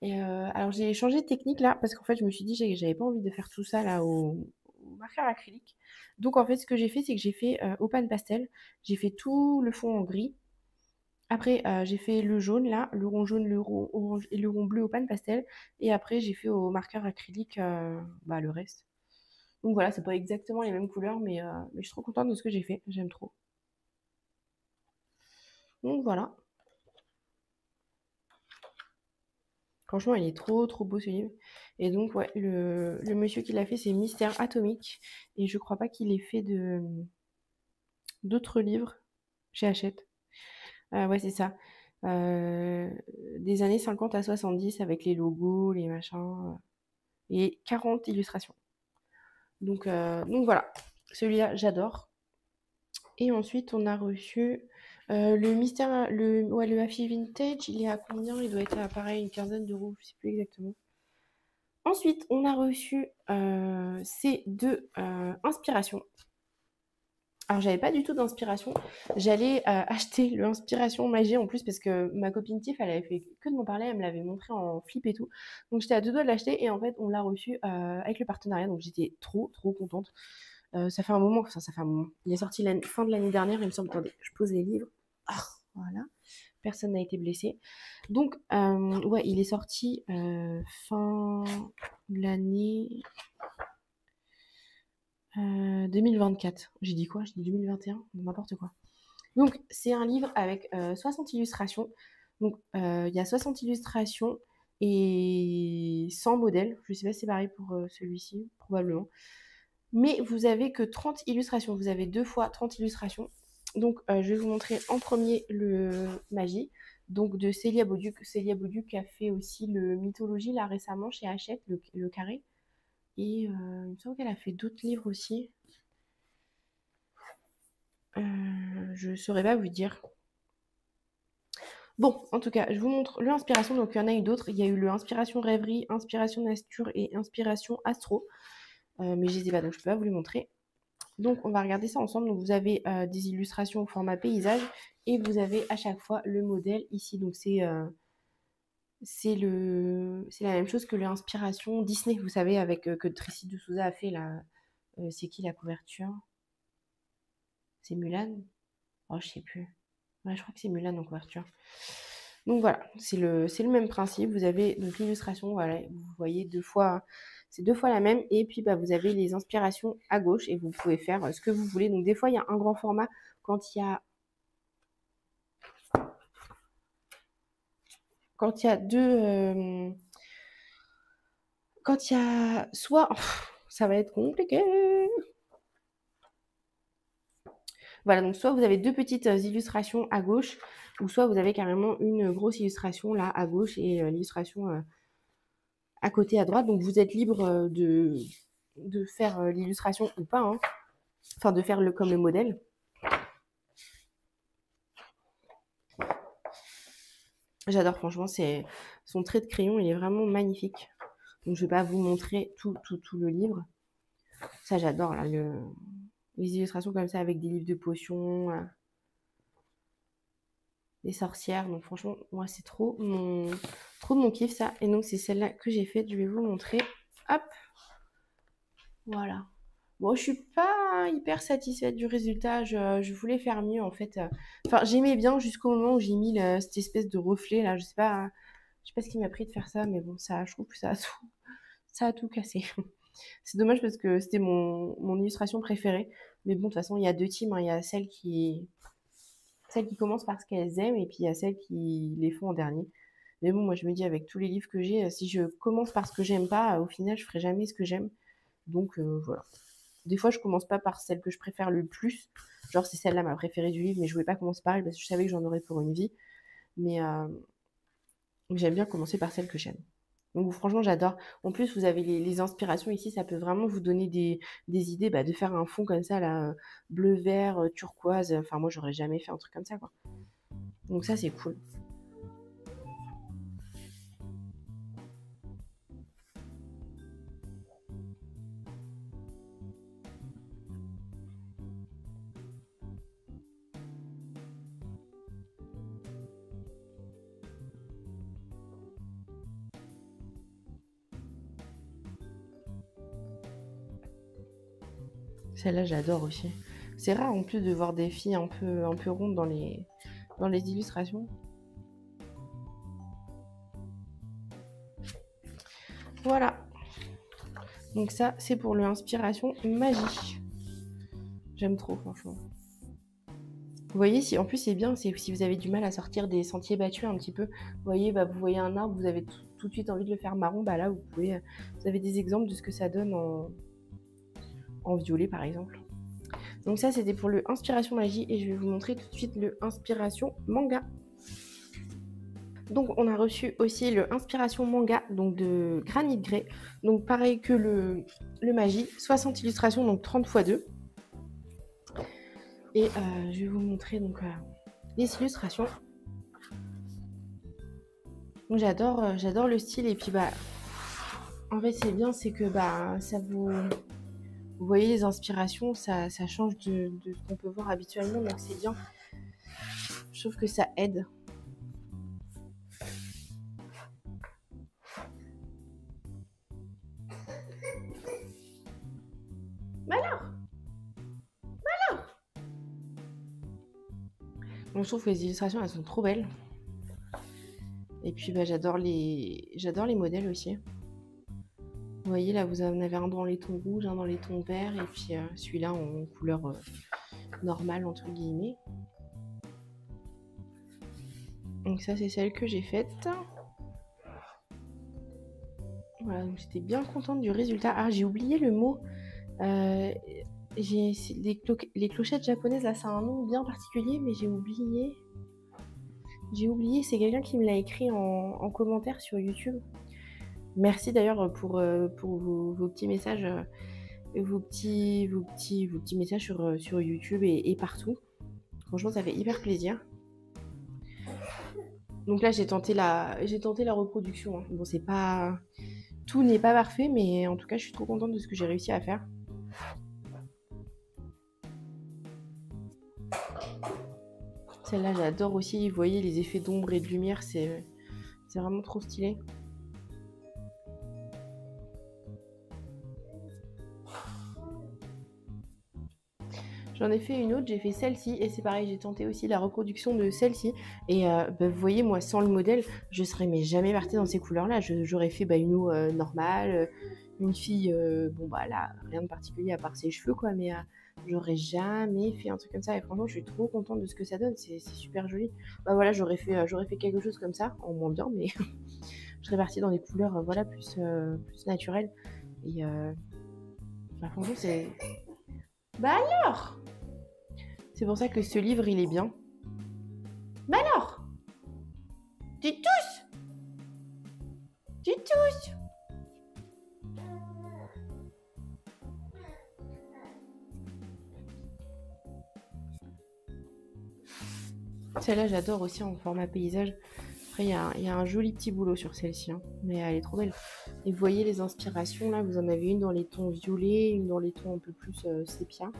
Et alors j'ai changé de technique là, parce qu'en fait, je me suis dit j'avais pas envie de faire tout ça là au marqueur acrylique. Donc en fait, ce que j'ai fait, c'est que j'ai fait au pan pastel. J'ai fait tout le fond en gris. Après, j'ai fait le jaune là, le rond jaune, le rond orange et le rond bleu au pan pastel. Et après, j'ai fait au marqueur acrylique bah, le reste. Donc voilà, c'est pas exactement les mêmes couleurs, mais je suis trop contente de ce que j'ai fait. J'aime trop. Donc voilà. Franchement, il est trop trop beau ce livre. Et donc, ouais, le monsieur qui l'a fait, c'est Mystère Atomique. Et je crois pas qu'il ait fait d'autres livres chez Hachette. Ouais, c'est ça. Euh, des années 50 à 70 avec les logos, les machins. Et 40 illustrations. Donc voilà, celui-là, j'adore. Et ensuite, on a reçu le mystère, ouais, le Happy Vintage, il est à combien? Il doit être à pareil, une quinzaine d'euros, je sais plus exactement. Ensuite, on a reçu ces deux inspirations. Alors, j'avais pas du tout d'inspiration. J'allais acheter le Inspiration Magie en plus parce que ma copine Tiff, elle avait fait que de m'en parler, elle me l'avait montré en flip et tout. Donc, j'étais à deux doigts de l'acheter et en fait, on l'a reçu avec le partenariat. Donc, j'étais trop, trop contente. Ça fait un moment, enfin, ça fait un moment. Il est sorti la fin de l'année dernière, il me semble. Attendez, je pose les livres. Ah, voilà. Personne n'a été blessé. Donc, ouais, il est sorti fin de l'année 2024. J'ai dit quoi? J'ai dit 2021? N'importe quoi. Donc, c'est un livre avec 60 illustrations. Donc, il y a 60 illustrations et 100 modèles. Je ne sais pas si c'est pareil pour celui-ci, probablement. Mais vous avez que 30 illustrations. Vous avez deux fois 30 illustrations. Donc, je vais vous montrer en premier le Magie, donc de Célia Bauduc. Célia Bauduc a fait aussi le Mythologie là récemment chez Hachette, le carré. Et il me semble qu'elle a fait d'autres livres aussi. Je ne saurais pas vous dire. Bon, en tout cas, je vous montre le Inspiration. Donc, il y en a eu d'autres. Il y a eu le Inspiration Rêverie, Inspiration Nature et Inspiration Astro. Mais je ne les ai pas, donc je ne peux pas vous les montrer. Donc, on va regarder ça ensemble. Donc, vous avez des illustrations au format paysage et vous avez à chaque fois le modèle ici. Donc, c'est la même chose que l'inspiration Disney, vous savez, avec que Tracy de Souza a fait là. C'est qui la couverture? C'est Mulan? Oh, je sais plus. Ouais, je crois que c'est Mulan en couverture. Donc voilà, c'est le même principe. Vous avez donc l'illustration, voilà, vous voyez deux fois, c'est deux fois la même. Et puis bah, vous avez les inspirations à gauche et vous pouvez faire ce que vous voulez. Donc des fois, il y a un grand format quand il y a deux, quand il y a soit, ça va être compliqué. Voilà, donc soit vous avez deux petites illustrations à gauche, ou soit vous avez carrément une grosse illustration là à gauche et l'illustration à côté à droite. Donc vous êtes libre de faire l'illustration ou pas, hein. Enfin de faire comme le modèle. J'adore, franchement, son trait de crayon, il est vraiment magnifique. Donc je ne vais pas vous montrer tout le livre. Ça, j'adore, là, les illustrations comme ça avec des livres de potions, des sorcières. Donc franchement, moi, c'est trop de mon kiff, ça. Et donc, c'est celle-là que j'ai faite. Je vais vous montrer. Hop, voilà. Bon, je suis pas hyper satisfaite du résultat. Je voulais faire mieux, en fait. Enfin, j'aimais bien jusqu'au moment où j'ai mis cette espèce de reflet, là. Je sais pas ce qui m'a pris de faire ça, mais bon, ça, je trouve que ça a tout cassé. C'est dommage parce que c'était mon illustration préférée. Mais bon, de toute façon, il y a deux teams, hein. Il y a celles qui commencent par ce qu'elles aiment et puis il y a celles qui les font en dernier. Mais bon, moi, je me dis, avec tous les livres que j'ai, si je commence par ce que j'aime pas, au final, je ferai jamais ce que j'aime. Donc, voilà. Des fois, je commence pas par celle que je préfère le plus. Genre, c'est celle-là ma préférée du livre, mais je voulais pas commencer par elle parce que je savais que j'en aurais pour une vie. Mais j'aime bien commencer par celle que j'aime. Donc franchement, j'adore. En plus, vous avez les inspirations ici, ça peut vraiment vous donner des idées bah, de faire un fond comme ça, là, bleu, vert, turquoise. Enfin, moi, j'aurais jamais fait un truc comme ça, quoi. Donc ça, c'est cool. Celle-là, j'adore aussi. C'est rare en plus de voir des filles un peu rondes dans les illustrations. Voilà. Donc ça, c'est pour le inspiration magie. J'aime trop, franchement. Vous voyez, si en plus c'est bien, c'est si vous avez du mal à sortir des sentiers battus un petit peu. Vous voyez, vous voyez un arbre, vous avez tout de suite envie de le faire marron. Là, vous avez des exemples de ce que ça donne en violet, par exemple. Donc ça, c'était pour le inspiration magie et je vais vous montrer tout de suite le inspiration manga. Donc on a reçu aussi le inspiration manga, donc de Granit Grey. Donc pareil que le magie, 60 illustrations, donc 30 x 2. Et je vais vous montrer donc les illustrations. Donc j'adore le style et puis en fait c'est bien, c'est que ça vous voyez les inspirations, ça change de ce qu'on peut voir habituellement, donc c'est bien. Je trouve que ça aide. Donc je trouve que les illustrations elles sont trop belles. Et puis j'adore les modèles aussi. Vous voyez là, vous en avez un dans les tons rouges, un dans les tons verts, et puis celui-là en couleur normale entre guillemets. Donc ça c'est celle que j'ai faite. Voilà, donc j'étais bien contente du résultat. Ah, j'ai oublié le mot. Les clochettes japonaises, là, c'est un nom bien particulier, mais j'ai oublié. C'est quelqu'un qui me l'a écrit en commentaire sur YouTube. Merci d'ailleurs pour vos petits messages, vos petits messages sur YouTube et partout. Franchement, ça fait hyper plaisir. Donc là, j'ai tenté la reproduction. Hein. Bon, c'est pas... Tout n'est pas parfait, mais en tout cas, je suis trop contente de ce que j'ai réussi à faire. Celle-là, j'adore aussi. Vous voyez, les effets d'ombre et de lumière, c'est vraiment trop stylé. J'en ai fait une autre, j'ai fait celle-ci et c'est pareil, j'ai tenté aussi la reproduction de celle-ci. Et vous voyez, moi, sans le modèle, je serais mais jamais partie dans ces couleurs-là. J'aurais fait une eau normale, une fille, là, rien de particulier à part ses cheveux, quoi, mais j'aurais jamais fait un truc comme ça. Et franchement, je suis trop contente de ce que ça donne, c'est super joli. Voilà, j'aurais fait quelque chose comme ça, en moins bien, mais je serais partie dans des couleurs, plus naturelles. Et franchement, c'est... alors! C'est pour ça que ce livre, il est bien. Alors! Tu tousses! Celle-là, j'adore aussi en format paysage. Après, il y a un joli petit boulot sur celle-ci, hein, mais elle est trop belle. Et vous voyez les inspirations, là, vous en avez une dans les tons violets, une dans les tons un peu plus sépia.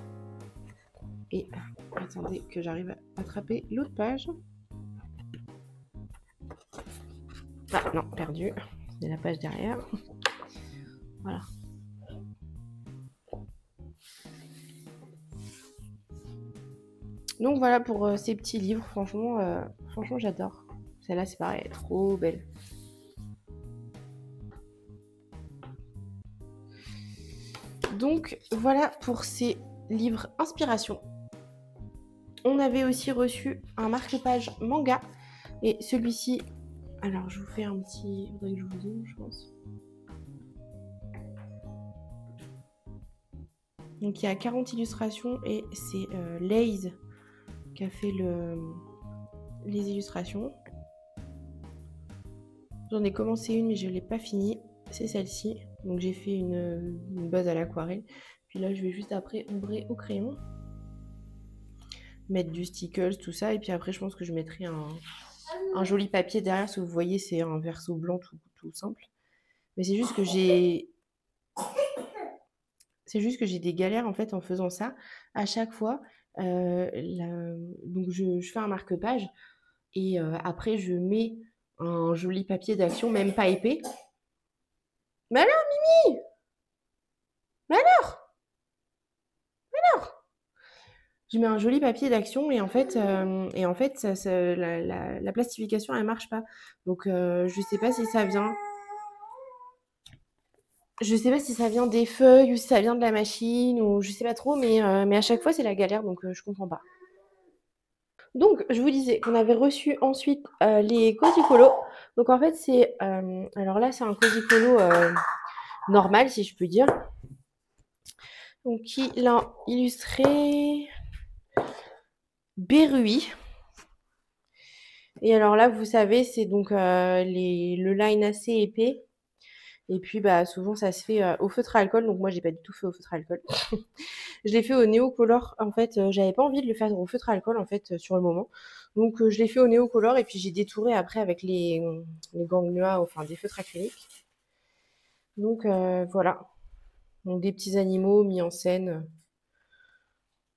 Et attendez que j'arrive à attraper l'autre page. Ah non, perdu. C'est la page derrière. Voilà. Donc voilà pour ces petits livres. Franchement, j'adore. Celle-là, c'est pareil, elle est trop belle. Donc voilà pour ces livres inspiration. On avait aussi reçu un marque-page manga. Et celui-ci, alors je vous fais un petit... Il faudrait que je vous zoome, je pense. Donc il y a 40 illustrations et c'est Laze qui a fait les illustrations. J'en ai commencé une mais je ne l'ai pas finie. C'est celle-ci. Donc j'ai fait une base à l'aquarelle. Puis là je vais juste après ombrer au crayon. Mettre du stickers, tout ça. Et puis après je pense que je mettrai un joli papier derrière. Si vous voyez c'est un verso blanc tout simple. Mais c'est juste que j'ai... des galères en fait en faisant ça. À chaque fois, donc je fais un marque-page et après je mets un joli papier d'action, même pas épais. Mais alors, Mimi! Mais alors! Mais Je mets un joli papier d'action et en fait la plastification, elle marche pas. Donc je sais pas si ça vient des feuilles ou si ça vient de la machine ou je sais pas trop, mais à chaque fois, c'est la galère, donc je comprends pas. Donc, je vous disais qu'on avait reçu ensuite les Cosicolo. Donc, en fait, alors là, c'est un Cosicolo normal, si je peux dire. Donc, qui l'a illustré Berui. Et alors là, vous savez, c'est donc le line assez épais. Et puis, bah, souvent, ça se fait au feutre à alcool. Donc, moi, j'ai pas du tout fait au feutre à alcool. Je l'ai fait au néocolor. En fait, j'avais pas envie de le faire au feutre à alcool, en fait, sur le moment. Donc, je l'ai fait au néocolor et puis j'ai détouré après avec les ganglions, enfin, des feutres acryliques. Donc, voilà. Donc, des petits animaux mis en scène.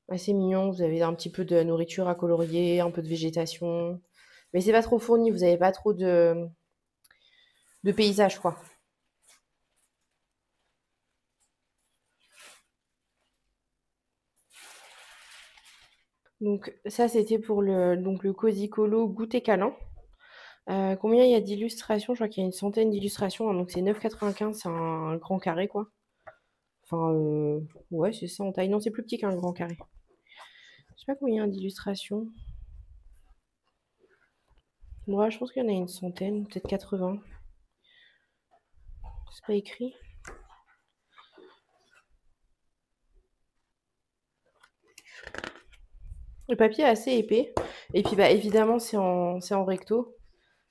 Assez mignons. Vous avez un petit peu de nourriture à colorier, un peu de végétation. Mais c'est pas trop fourni. Vous avez pas trop de paysages, quoi. Donc ça, c'était pour le Cosicolo goûter câlin. Combien il y a d'illustrations? Je crois qu'il y a une centaine d'illustrations, hein, donc c'est 9,95, c'est un grand carré, quoi. Enfin, ouais, c'est ça en taille. Non, c'est plus petit qu'un grand carré. Je sais pas combien il y a d'illustrations. Moi, je pense qu'il y en a une centaine, peut-être 80. C'est pas écrit. Le papier est assez épais. Et puis, bah, évidemment, c'est en recto.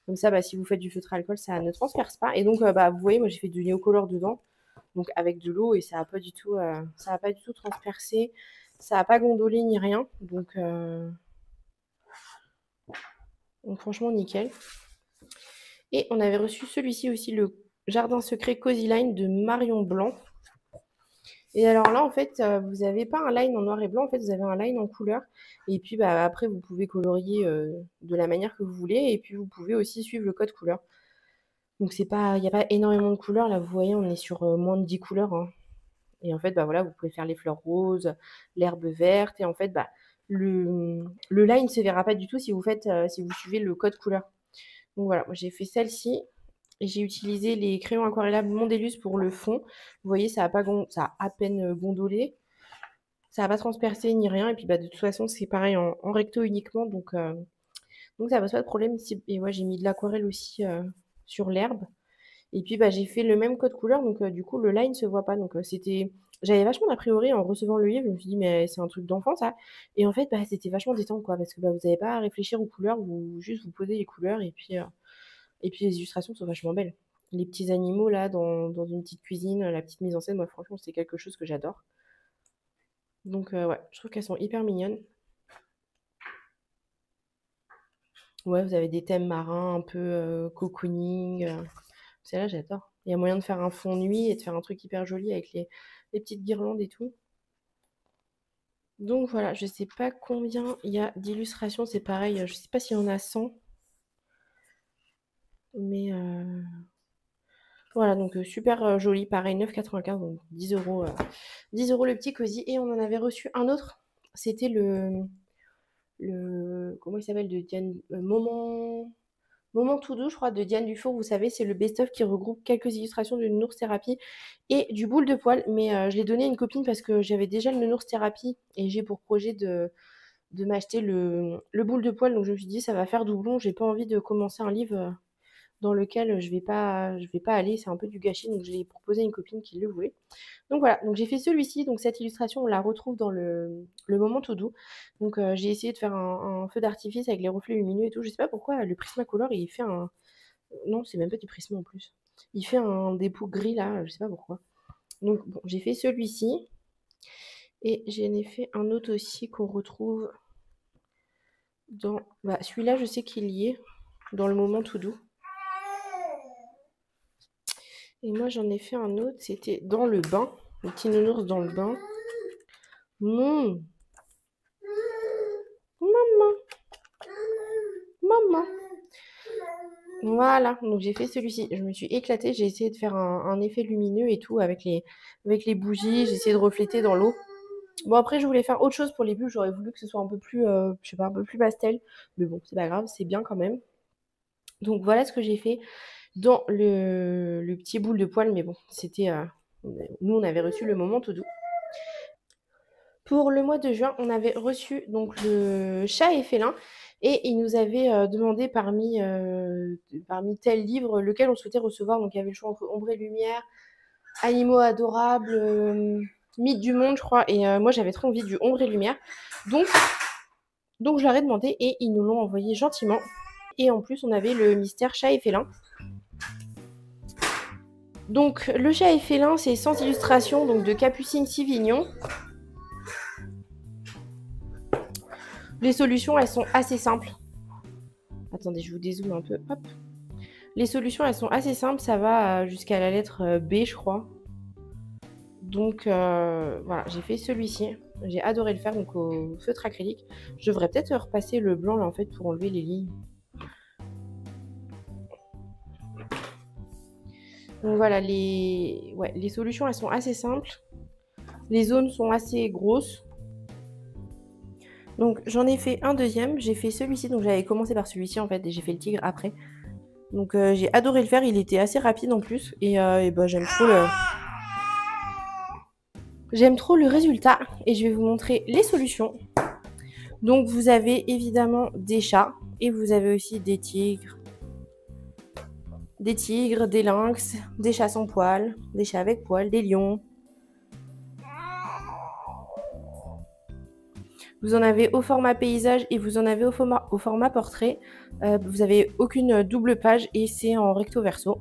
Comme ça, bah, si vous faites du feutre à alcool, ça ne transperce pas. Et donc, bah, vous voyez, moi, j'ai fait du néocolor dedans. Donc, avec de l'eau, et ça a pas du tout transpercé. Ça n'a pas gondolé ni rien. Donc franchement, nickel. Et on avait reçu celui-ci aussi, le Jardin secret Cozy Line de Marion Blanc. Et alors là, en fait, vous n'avez pas un line en noir et blanc, en fait, vous avez un line en couleur. Et puis bah, après, vous pouvez colorier de la manière que vous voulez. Et puis vous pouvez aussi suivre le code couleur. Donc c'est pas, il n'y a pas énormément de couleurs. Là, vous voyez, on est sur moins de 10 couleurs, hein. Et en fait, bah voilà, vous pouvez faire les fleurs roses, l'herbe verte. Et en fait, bah, le line ne se verra pas du tout si vous suivez le code couleur. Donc voilà, moi j'ai fait celle-ci. Et j'ai utilisé les crayons aquarellables Mondeluz pour le fond. Vous voyez, ça a à peine gondolé. Ça n'a pas transpercé ni rien. Et puis bah, de toute façon, c'est pareil en recto uniquement. Donc ça pose pas de problème. Et ouais, j'ai mis de l'aquarelle aussi sur l'herbe. Et puis bah, j'ai fait le même code couleur. Donc du coup, le line se voit pas. Donc j'avais vachement d'a priori en recevant le livre. Je me suis dit, mais c'est un truc d'enfant ça. Et en fait, bah, c'était vachement détente quoi. Parce que bah, vous n'avez pas à réfléchir aux couleurs. Juste vous posez les couleurs. Et puis les illustrations sont vachement belles. Les petits animaux là dans une petite cuisine, la petite mise en scène, moi franchement c'est quelque chose que j'adore. Donc ouais, je trouve qu'elles sont hyper mignonnes. Ouais, vous avez des thèmes marins un peu cocooning. Celle-là j'adore. Il y a moyen de faire un fond nuit et de faire un truc hyper joli avec les petites guirlandes et tout. Donc voilà, je sais pas combien il y a d'illustrations, c'est pareil, je sais pas s'il y en a 100, mais voilà, donc super joli, pareil, 9,95, donc 10 euros, 10 euros le petit cosy. Et on en avait reçu un autre, c'était comment il s'appelle, de Diane, Moment tout doux, je crois, de Diane Dufour. Vous savez, c'est le best-of qui regroupe quelques illustrations de Nounours Thérapie et du boule de poil. Mais je l'ai donné à une copine parce que j'avais déjà le Nounours Thérapie et j'ai pour projet de m'acheter le boule de poil. Donc je me suis dit, ça va faire doublon. J'ai pas envie de commencer un livre dans lequel je vais pas aller. C'est un peu du gâchis. Donc je l'ai proposé à une copine qui le voulait. Donc voilà, donc j'ai fait celui-ci. Donc cette illustration, on la retrouve dans le moment tout doux. Donc j'ai essayé de faire un feu d'artifice avec les reflets lumineux et tout. Je sais pas pourquoi le Prismacolor il fait un. Non, c'est même pas du prisme en plus. Il fait un dépôt gris là, je sais pas pourquoi. Donc bon, j'ai fait celui-ci. Et j'en ai fait un autre aussi qu'on retrouve dans. Bah, celui-là, je sais qu'il y est dans le moment tout doux. Et moi, j'en ai fait un autre, c'était dans le bain. Le petit nounours dans le bain. Maman, maman, maman. Voilà, donc j'ai fait celui-ci. Je me suis éclatée, j'ai essayé de faire un effet lumineux et tout avec les bougies. J'ai essayé de refléter dans l'eau. Bon après je voulais faire autre chose pour les bulles, j'aurais voulu que ce soit un peu plus, je sais pas, un peu plus pastel. Mais bon, c'est pas grave, c'est bien quand même. Donc voilà ce que j'ai fait dans le petit boule de poil. Mais bon, c'était, nous on avait reçu le moment tout doux. Pour le mois de juin, on avait reçu donc le chat et félin et il nous avait demandé parmi tels livres lequel on souhaitait recevoir. Donc il y avait le choix entre Ombre et Lumière, Animaux adorables, Mythes du monde, je crois. Et moi j'avais trop envie du Ombre et Lumière. Donc, donc je leur ai demandé et ils nous l'ont envoyé gentiment. Et en plus, on avait le mystère chat et félin. Donc le chat et félin, c'est sans illustration, donc de Capucine Sivignon. Les solutions, elles sont assez simples. Attendez, je vous dézoome un peu. Hop. Les solutions, elles sont assez simples. Ça va jusqu'à la lettre B, je crois. Donc, voilà, j'ai fait celui-ci. J'ai adoré le faire, donc au feutre acrylique. Je devrais peut-être repasser le blanc, là, en fait, pour enlever les lignes. Donc, voilà, les solutions, elles sont assez simples. Les zones sont assez grosses. Donc, j'en ai fait un deuxième. J'ai fait celui-ci. Donc, j'avais commencé par celui-ci, en fait, et j'ai fait le tigre après. Donc, j'ai adoré le faire. Il était assez rapide, en plus. Et bah, j'aime trop le résultat. Et je vais vous montrer les solutions. Donc, vous avez évidemment des chats. Et vous avez aussi des tigres. Des tigres, des lynx, des chats sans poils, des chats avec poils, des lions. Vous en avez au format paysage et vous en avez au format portrait. Vous n'avez aucune double page et c'est en recto verso.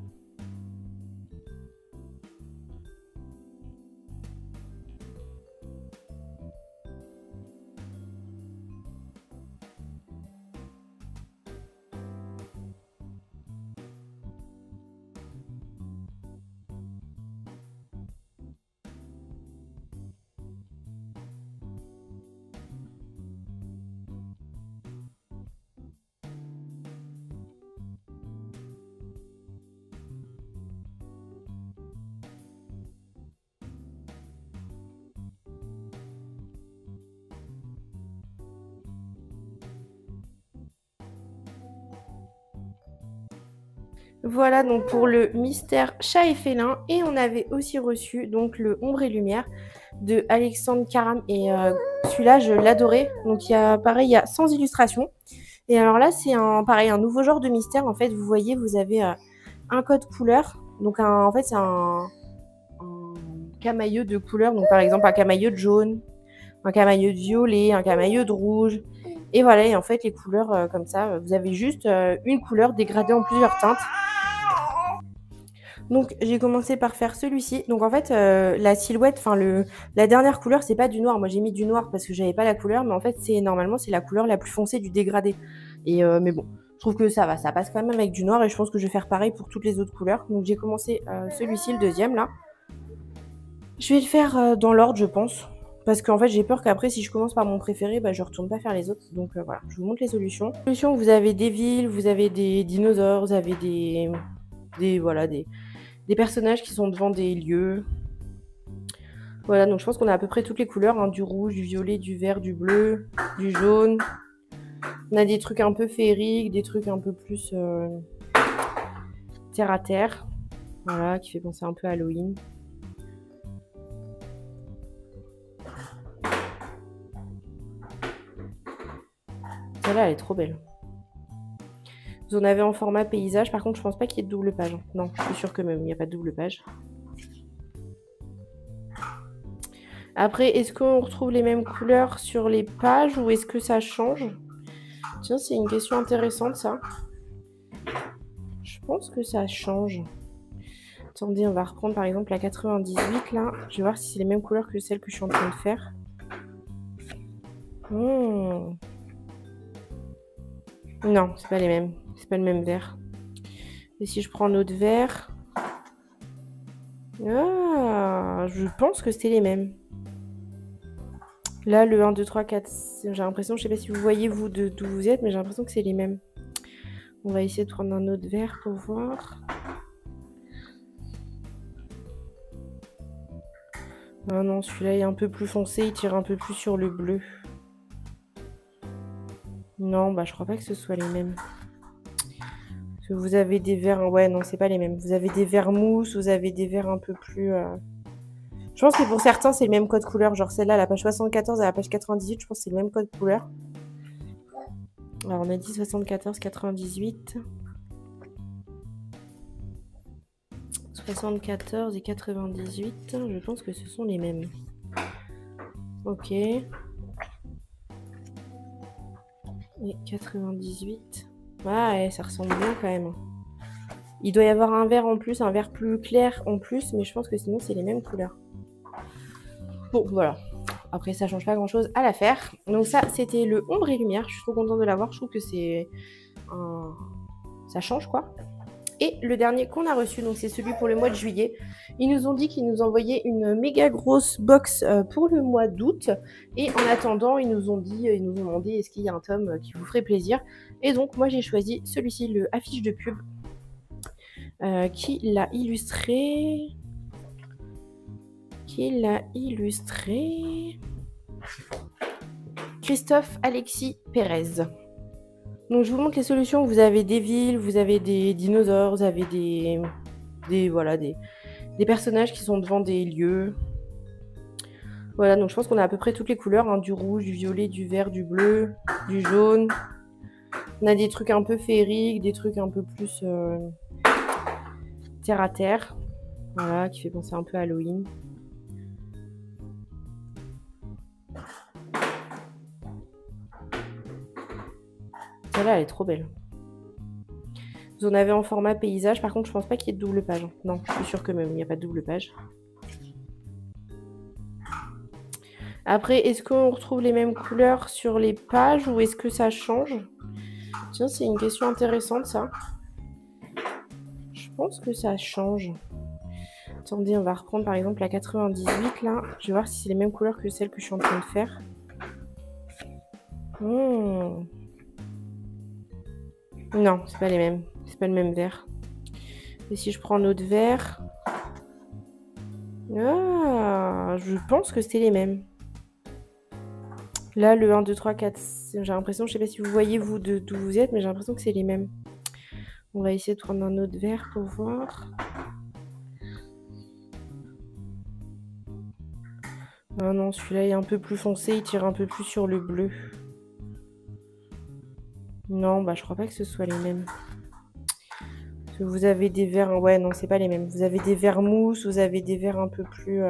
Voilà donc pour le mystère chat et félin. Et on avait aussi reçu donc le Ombre et Lumière de Alexandre Caram. Et celui-là, je l'adorais. Donc il y a sans illustration. Et alors là, c'est un nouveau genre de mystère. En fait, vous voyez, vous avez un code couleur. Donc en fait, c'est un camailleux de couleurs. Donc par exemple, un camailleux de jaune, un camailleux de violet, un camailleux de rouge. Et voilà, et en fait, les couleurs comme ça, vous avez juste une couleur dégradée en plusieurs teintes. Donc j'ai commencé par faire celui-ci. Donc en fait, la silhouette, enfin la dernière couleur, c'est pas du noir. Moi j'ai mis du noir parce que j'avais pas la couleur, mais en fait normalement c'est la couleur la plus foncée du dégradé. Et mais bon, je trouve que ça va, ça passe quand même avec du noir et je pense que je vais faire pareil pour toutes les autres couleurs. Donc j'ai commencé celui-ci, le deuxième là. Je vais le faire dans l'ordre, je pense. Parce qu'en fait, j'ai peur qu'après, si je commence par mon préféré, bah, je retourne pas faire les autres. Donc voilà, je vous montre les solutions. Solutions, vous avez des villes, vous avez des dinosaures, vous avez des personnages qui sont devant des lieux. Voilà, donc je pense qu'on a à peu près toutes les couleurs, hein, du rouge, du violet, du vert, du bleu, du jaune. On a des trucs un peu féeriques, des trucs un peu plus terre à terre. Voilà, qui fait penser un peu à Halloween. Celle-là, elle est trop belle. Vous en avez en format paysage. Par contre, je pense pas qu'il y ait de double page. Non, je suis sûre que même, il n'y a pas de double page. Après, est-ce qu'on retrouve les mêmes couleurs sur les pages ou est-ce que ça change? Tiens, c'est une question intéressante, ça. Je pense que ça change. Attendez, on va reprendre par exemple la 98, là. Je vais voir si c'est les mêmes couleurs que celles que je suis en train de faire. Non, c'est pas les mêmes. C'est pas le même vert. Et si je prends un autre vert... Ah, je pense que c'était les mêmes. Là, le 1, 2, 3, 4, j'ai l'impression, je sais pas si vous voyez vous d'où vous êtes, mais j'ai l'impression que c'est les mêmes. On va essayer de prendre un autre vert pour voir. Ah non, celui-là est un peu plus foncé, il tire un peu plus sur le bleu. Non, bah je crois pas que ce soit les mêmes. Parce que vous avez des verts... Ouais, non, c'est pas les mêmes. Vous avez des verts mousse, vous avez des verts un peu plus... Je pense que pour certains, c'est le même code couleur. Genre celle-là, la page 74 à la page 98, je pense que c'est le même code couleur. Alors on a dit 74, 98... 74 et 98, je pense que ce sont les mêmes. Ok. Et 98. Ouais, ça ressemble bien quand même. Il doit y avoir un vert en plus, un vert plus clair en plus, mais je pense que sinon c'est les mêmes couleurs. Bon, voilà. Après, ça change pas grand chose à l'affaire. Donc ça, c'était le ombre et lumière. Je suis trop contente de l'avoir. Je trouve que c'est ça change quoi. Et le dernier qu'on a reçu, donc c'est celui pour le mois de juillet. Ils nous ont dit qu'ils nous envoyaient une méga grosse box pour le mois d'août. Et en attendant, ils nous ont demandé est-ce qu'il y a un tome qui vous ferait plaisir. Et donc moi j'ai choisi celui-ci, le affiche de pub, qui l'a illustré. Christophe Alexis Pérez. Donc je vous montre les solutions. Vous avez des villes, vous avez des dinosaures, vous avez des personnages qui sont devant des lieux. Voilà, donc je pense qu'on a à peu près toutes les couleurs, hein, du rouge, du violet, du vert, du bleu, du jaune. On a des trucs un peu féeriques, des trucs un peu plus terre à terre. Voilà, qui fait penser un peu à Halloween. Celle-là, elle est trop belle. Vous en avez en format paysage. Par contre, je pense pas qu'il y ait de double page. Non, je suis sûre que même il n'y a pas de double page. Après, est-ce qu'on retrouve les mêmes couleurs sur les pages ou est-ce que ça change? Tiens, c'est une question intéressante, ça. Je pense que ça change. Attendez, on va reprendre par exemple la 98, là. Je vais voir si c'est les mêmes couleurs que celles que je suis en train de faire. Non, c'est pas les mêmes. C'est pas le même vert. Et si je prends un autre vert... Ah, je pense que c'était les mêmes. Là, le 1, 2, 3, 4, j'ai l'impression, je sais pas si vous voyez vous d'où vous êtes, mais j'ai l'impression que c'est les mêmes. On va essayer de prendre un autre vert pour voir. Ah non, celui-là est un peu plus foncé, il tire un peu plus sur le bleu. Non, bah je crois pas que ce soit les mêmes. Parce que vous avez des verts... Ouais, non, c'est pas les mêmes. Vous avez des verts mousse, vous avez des verts un peu plus...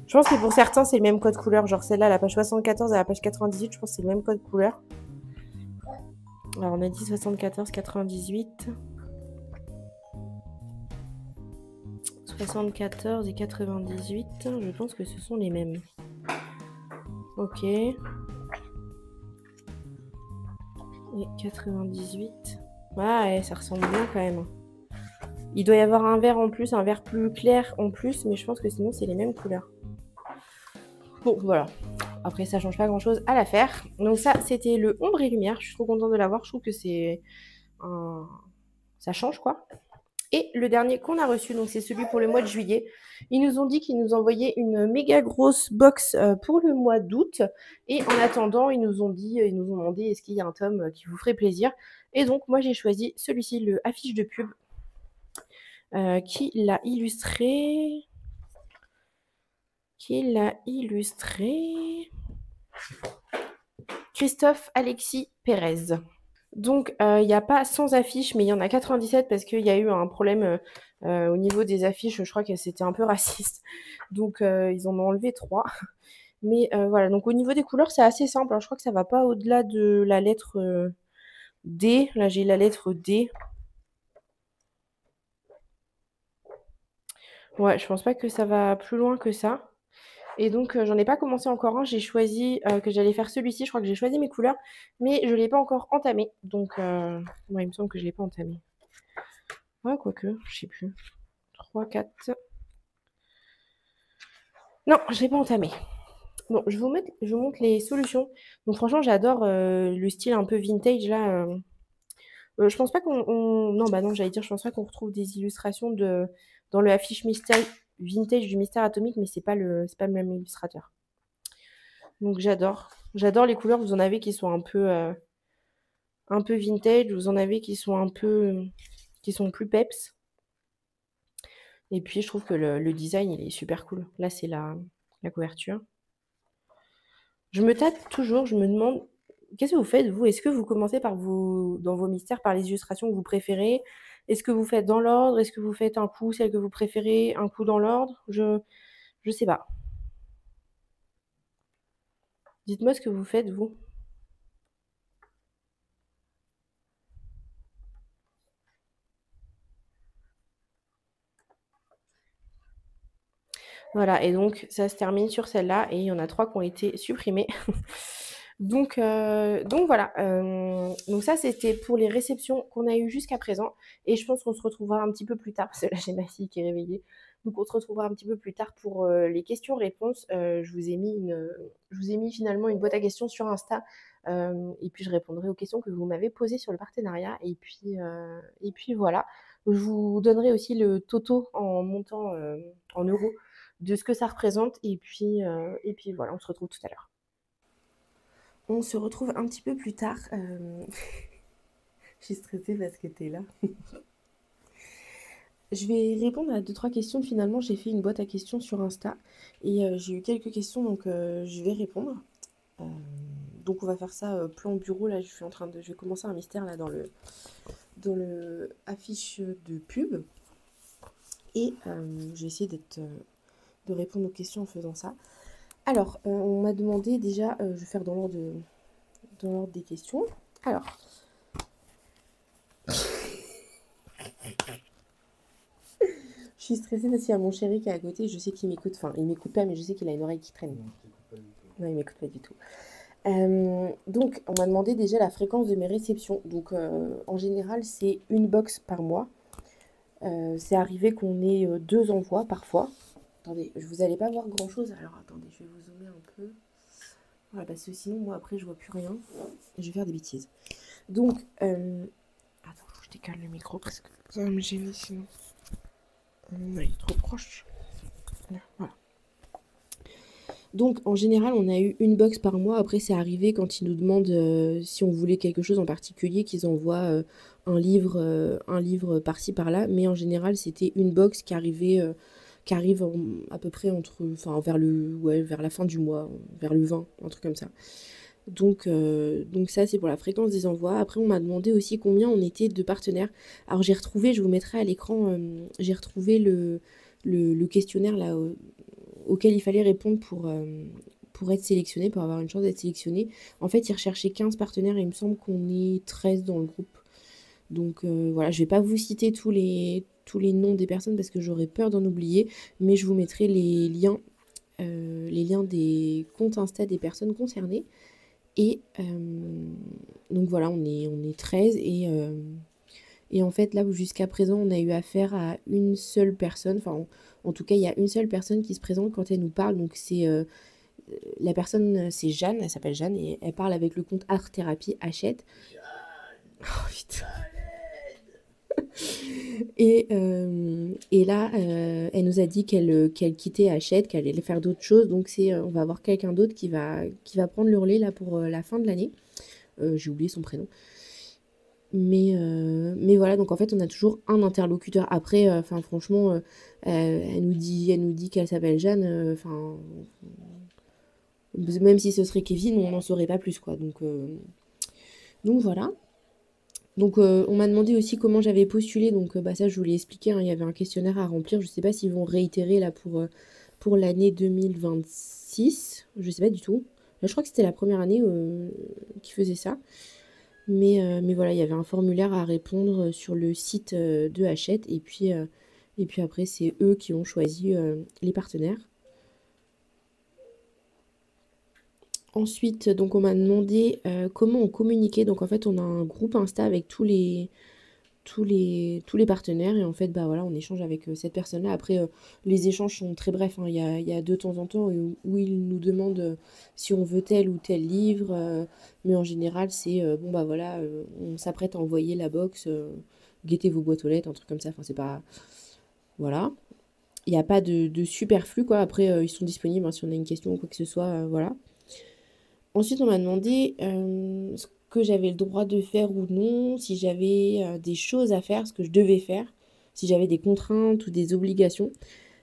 Je pense que pour certains, c'est le même code couleur. Genre celle-là, la page 74 à la page 98, je pense que c'est le même code couleur. Alors on a dit 74, 98... 74 et 98, je pense que ce sont les mêmes. Ok. Et 98. Ouais, ça ressemble bien quand même. Il doit y avoir un vert en plus, un vert plus clair en plus, mais je pense que sinon c'est les mêmes couleurs. Bon, voilà. Après, ça change pas grand chose à l'affaire. Donc ça, c'était le ombre et lumière. Je suis trop contente de l'avoir. Je trouve que c'est ça change quoi. Et le dernier qu'on a reçu, donc c'est celui pour le mois de juillet. Ils nous ont dit qu'ils nous envoyaient une méga grosse box pour le mois d'août. Et en attendant, ils nous ont demandé est-ce qu'il y a un tome qui vous ferait plaisir. Et donc, moi, j'ai choisi celui-ci, le affiche de pub, qui l'a illustré. Christophe Alexis Pérez. Donc, il n'y a pas 100 affiches, mais il y en a 97 parce qu'il y a eu un problème au niveau des affiches. Je crois que c'était un peu raciste. Donc, ils en ont enlevé 3. Mais voilà, donc au niveau des couleurs, c'est assez simple. Alors, je crois que ça va pas au-delà de la lettre D. Là, j'ai la lettre D. Ouais, je pense pas que ça va plus loin que ça. Et donc, j'en ai pas commencé encore un. J'ai choisi que j'allais faire celui-ci. Je crois que j'ai choisi mes couleurs, mais je l'ai pas encore entamé. Donc, ouais, il me semble que je l'ai pas entamé. Ouais, quoique, je sais plus. 3, 4... Non, je l'ai pas entamé. Bon, je vous montre les solutions. Donc franchement, j'adore le style un peu vintage là. Je pense pas qu'on... Non, bah non, j'allais dire, je pense pas qu'on retrouve des illustrations dans le affiche mystère. vintage du Mystère Atomique, mais c'est pas le même illustrateur. Donc j'adore. J'adore les couleurs. Vous en avez qui sont un peu vintage, vous en avez qui sont qui sont plus peps. Et puis je trouve que le design il est super cool. Là c'est la couverture. Je me tâte toujours, je me demande, qu'est-ce que vous faites vous? Est-ce que vous commencez dans vos mystères par les illustrations que vous préférez? Est-ce que vous faites dans l'ordre? Est-ce que vous faites un coup celle que vous préférez, un coup dans l'ordre? Je sais pas. Dites-moi ce que vous faites vous. Voilà, et donc ça se termine sur celle-là, et il y en a 3 qui ont été supprimées. Donc voilà, donc ça c'était pour les réceptions qu'on a eues jusqu'à présent, et je pense qu'on se retrouvera un petit peu plus tard, parce que là j'ai ma fille qui est réveillée, donc on se retrouvera un petit peu plus tard pour les questions-réponses. Je vous ai mis finalement une boîte à questions sur Insta, et puis je répondrai aux questions que vous m'avez posées sur le partenariat, et puis voilà. Je vous donnerai aussi le toto en montant en euros de ce que ça représente, et puis voilà, on se retrouve tout à l'heure. On se retrouve un petit peu plus tard. Je suis stressée parce que t'es là. Je vais répondre à deux trois questions. Finalement, j'ai fait une boîte à questions sur Insta et j'ai eu quelques questions, donc je vais répondre. Euh, donc on va faire ça plan bureau. Là, je vais commencer un mystère là dans le affiche de pub, et je vais essayer de répondre aux questions en faisant ça. Alors, on m'a demandé déjà, je vais faire dans l'ordre des questions. Alors, je suis stressée parce qu'il y a mon chéri qui est à côté. Je sais qu'il m'écoute. Enfin, il m'écoute pas, mais je sais qu'il a une oreille qui traîne. Non, il m'écoute pas du tout. Donc, on m'a demandé déjà la fréquence de mes réceptions. Donc, en général, c'est une box par mois. C'est arrivé qu'on ait 2 envois parfois. Attendez, vous n'allez pas voir grand-chose. Alors, attendez, je vais vous zoomer un peu. Voilà, parce que sinon, moi, après, je vois plus rien. Je vais faire des bêtises. Donc, attends, faut que je décale le micro parce que ça va me gêner sinon. Il est trop proche. Voilà. Donc, en général, on a eu une box par mois. Après, c'est arrivé quand ils nous demandent si on voulait quelque chose en particulier, qu'ils envoient un livre par-ci par-là. Mais en général, c'était une box qui arrive à peu près enfin, vers la fin du mois, vers le 20, un truc comme ça. Donc ça, c'est pour la fréquence des envois. Après, on m'a demandé aussi combien on était de partenaires. Alors, j'ai retrouvé, je vous mettrai à l'écran, j'ai retrouvé le questionnaire là auquel il fallait répondre pour être sélectionné, pour avoir une chance d'être sélectionné. En fait, ils recherchaient 15 partenaires et il me semble qu'on est 13 dans le groupe. Donc voilà, je vais pas vous citer tous les noms des personnes parce que j'aurais peur d'en oublier, mais je vous mettrai les liens des comptes Insta des personnes concernées. Et donc voilà, on est 13, et en fait là jusqu'à présent on a eu affaire à une seule personne, enfin en tout cas il y a une seule personne qui se présente quand elle nous parle, donc c'est la personne, c'est Jeanne, elle s'appelle Jeanne, et elle parle avec le compte Art Thérapie Hachette. Oh putain. Et là, elle nous a dit qu'elle quittait Hachette, qu'elle allait faire d'autres choses. Donc on va avoir quelqu'un d'autre qui va prendre le relais là pour la fin de l'année. J'ai oublié son prénom. Mais voilà, donc en fait, on a toujours un interlocuteur. Après, enfin franchement, elle nous dit qu'elle s'appelle Jeanne. Enfin, même si ce serait Kevin, on n'en saurait pas plus, quoi. Donc voilà. Donc on m'a demandé aussi comment j'avais postulé, donc bah, ça je vous l'ai expliqué, hein, il y avait un questionnaire à remplir. Je sais pas s'ils vont réitérer là pour l'année 2026, je sais pas du tout. Là, je crois que c'était la première année qui faisait ça. Mais voilà, il y avait un formulaire à répondre sur le site de Hachette, et puis après c'est eux qui ont choisi les partenaires. Ensuite, donc on m'a demandé comment on communiquait. Donc en fait, on a un groupe Insta avec tous les partenaires, et en fait bah voilà, on échange avec cette personne là. Après les échanges sont très brefs, hein. Il y a de temps en temps où ils nous demandent si on veut tel ou tel livre, mais en général c'est bon bah voilà, on s'apprête à envoyer la box, guettez vos boîtes aux lettres, un truc comme ça, enfin c'est pas, voilà. il y a pas de superflu, quoi. Après, ils sont disponibles, hein, si on a une question ou quoi que ce soit, voilà. Ensuite, on m'a demandé, ce que j'avais le droit de faire ou non, si j'avais, des choses à faire, ce que je devais faire, si j'avais des contraintes ou des obligations.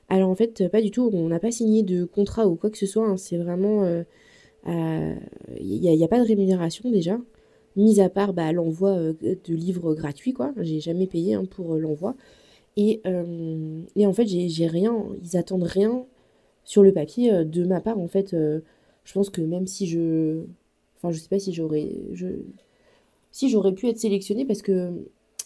Alors en fait, pas du tout, on n'a pas signé de contrat ou quoi que ce soit, hein. C'est vraiment, il y a pas de rémunération déjà, mis à part, bah, l'envoi, de livres gratuits, quoi. J'ai jamais payé, hein, pour, l'envoi et en fait, j'ai rien, ils attendent rien sur le papier, de ma part, en fait, je pense que même si je sais pas si si j'aurais pu être sélectionnée parce que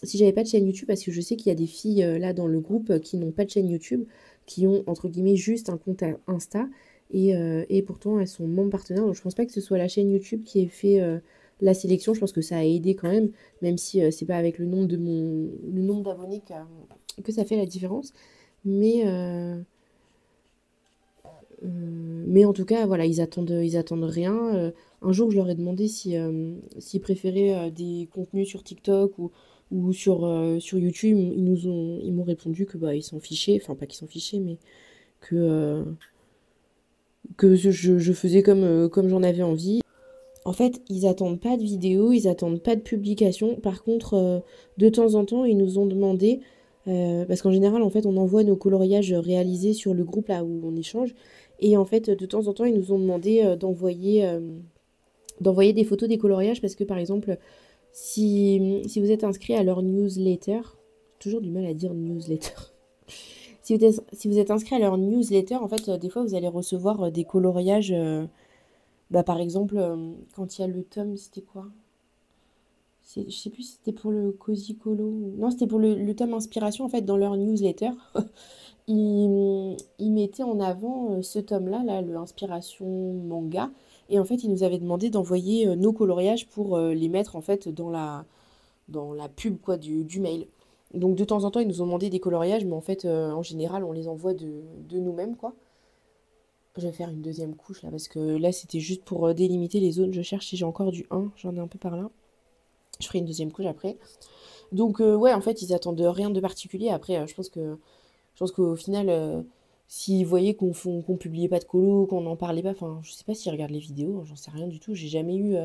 si j'avais pas de chaîne YouTube, parce que je sais qu'il y a des filles, là, dans le groupe, qui n'ont pas de chaîne YouTube, qui ont, entre guillemets, juste un compte Insta et pourtant elles sont membres partenaires, donc je pense pas que ce soit la chaîne YouTube qui ait fait, la sélection. Je pense que ça a aidé quand même si, c'est pas avec le nombre d'abonnés que ça fait la différence. Mais, mais en tout cas, voilà, ils attendent rien. Un jour, je leur ai demandé s'ils préféraient des contenus sur TikTok ou sur YouTube. Ils m'ont répondu que bah, ils s'en fichaient. Enfin, pas qu'ils s'en fichaient, mais que, euh, que je faisais comme j'en avais envie. En fait, ils attendent pas de vidéos, ils attendent pas de publication. Par contre, de temps en temps, ils nous ont demandé, parce qu'en général, en fait, on envoie nos coloriages réalisés sur le groupe là où on échange. Et en fait, de temps en temps, ils nous ont demandé d'envoyer des photos des coloriages parce que, par exemple, si vous êtes inscrit à leur newsletter, j'ai toujours du mal à dire newsletter. Si vous êtes inscrit à leur newsletter, en fait, des fois, vous allez recevoir des coloriages. Bah, par exemple, quand il y a le tome, c'était quoi? Je sais plus si c'était pour le Cozy Colo. Non, c'était pour le tome inspiration, en fait, dans leur newsletter. Ils mettaient en avant ce tome-là, là, le inspiration manga. Et en fait, ils nous avaient demandé d'envoyer nos coloriages pour les mettre, en fait, dans la pub, quoi, du mail. Donc, de temps en temps, ils nous ont demandé des coloriages, mais en fait, en général, on les envoie de nous-mêmes, quoi. Je vais faire une deuxième couche là parce que là c'était juste pour délimiter les zones. Je cherche si j'ai encore du 1, j'en ai un peu par là. Je ferai une deuxième couche après. Donc ouais, en fait, ils attendent rien de particulier. Après, je pense qu'au final, s'ils voyaient qu'on publiait pas de colo, qu'on n'en parlait pas, enfin, je sais pas s'ils regardent les vidéos, j'en sais rien du tout. Jamais eu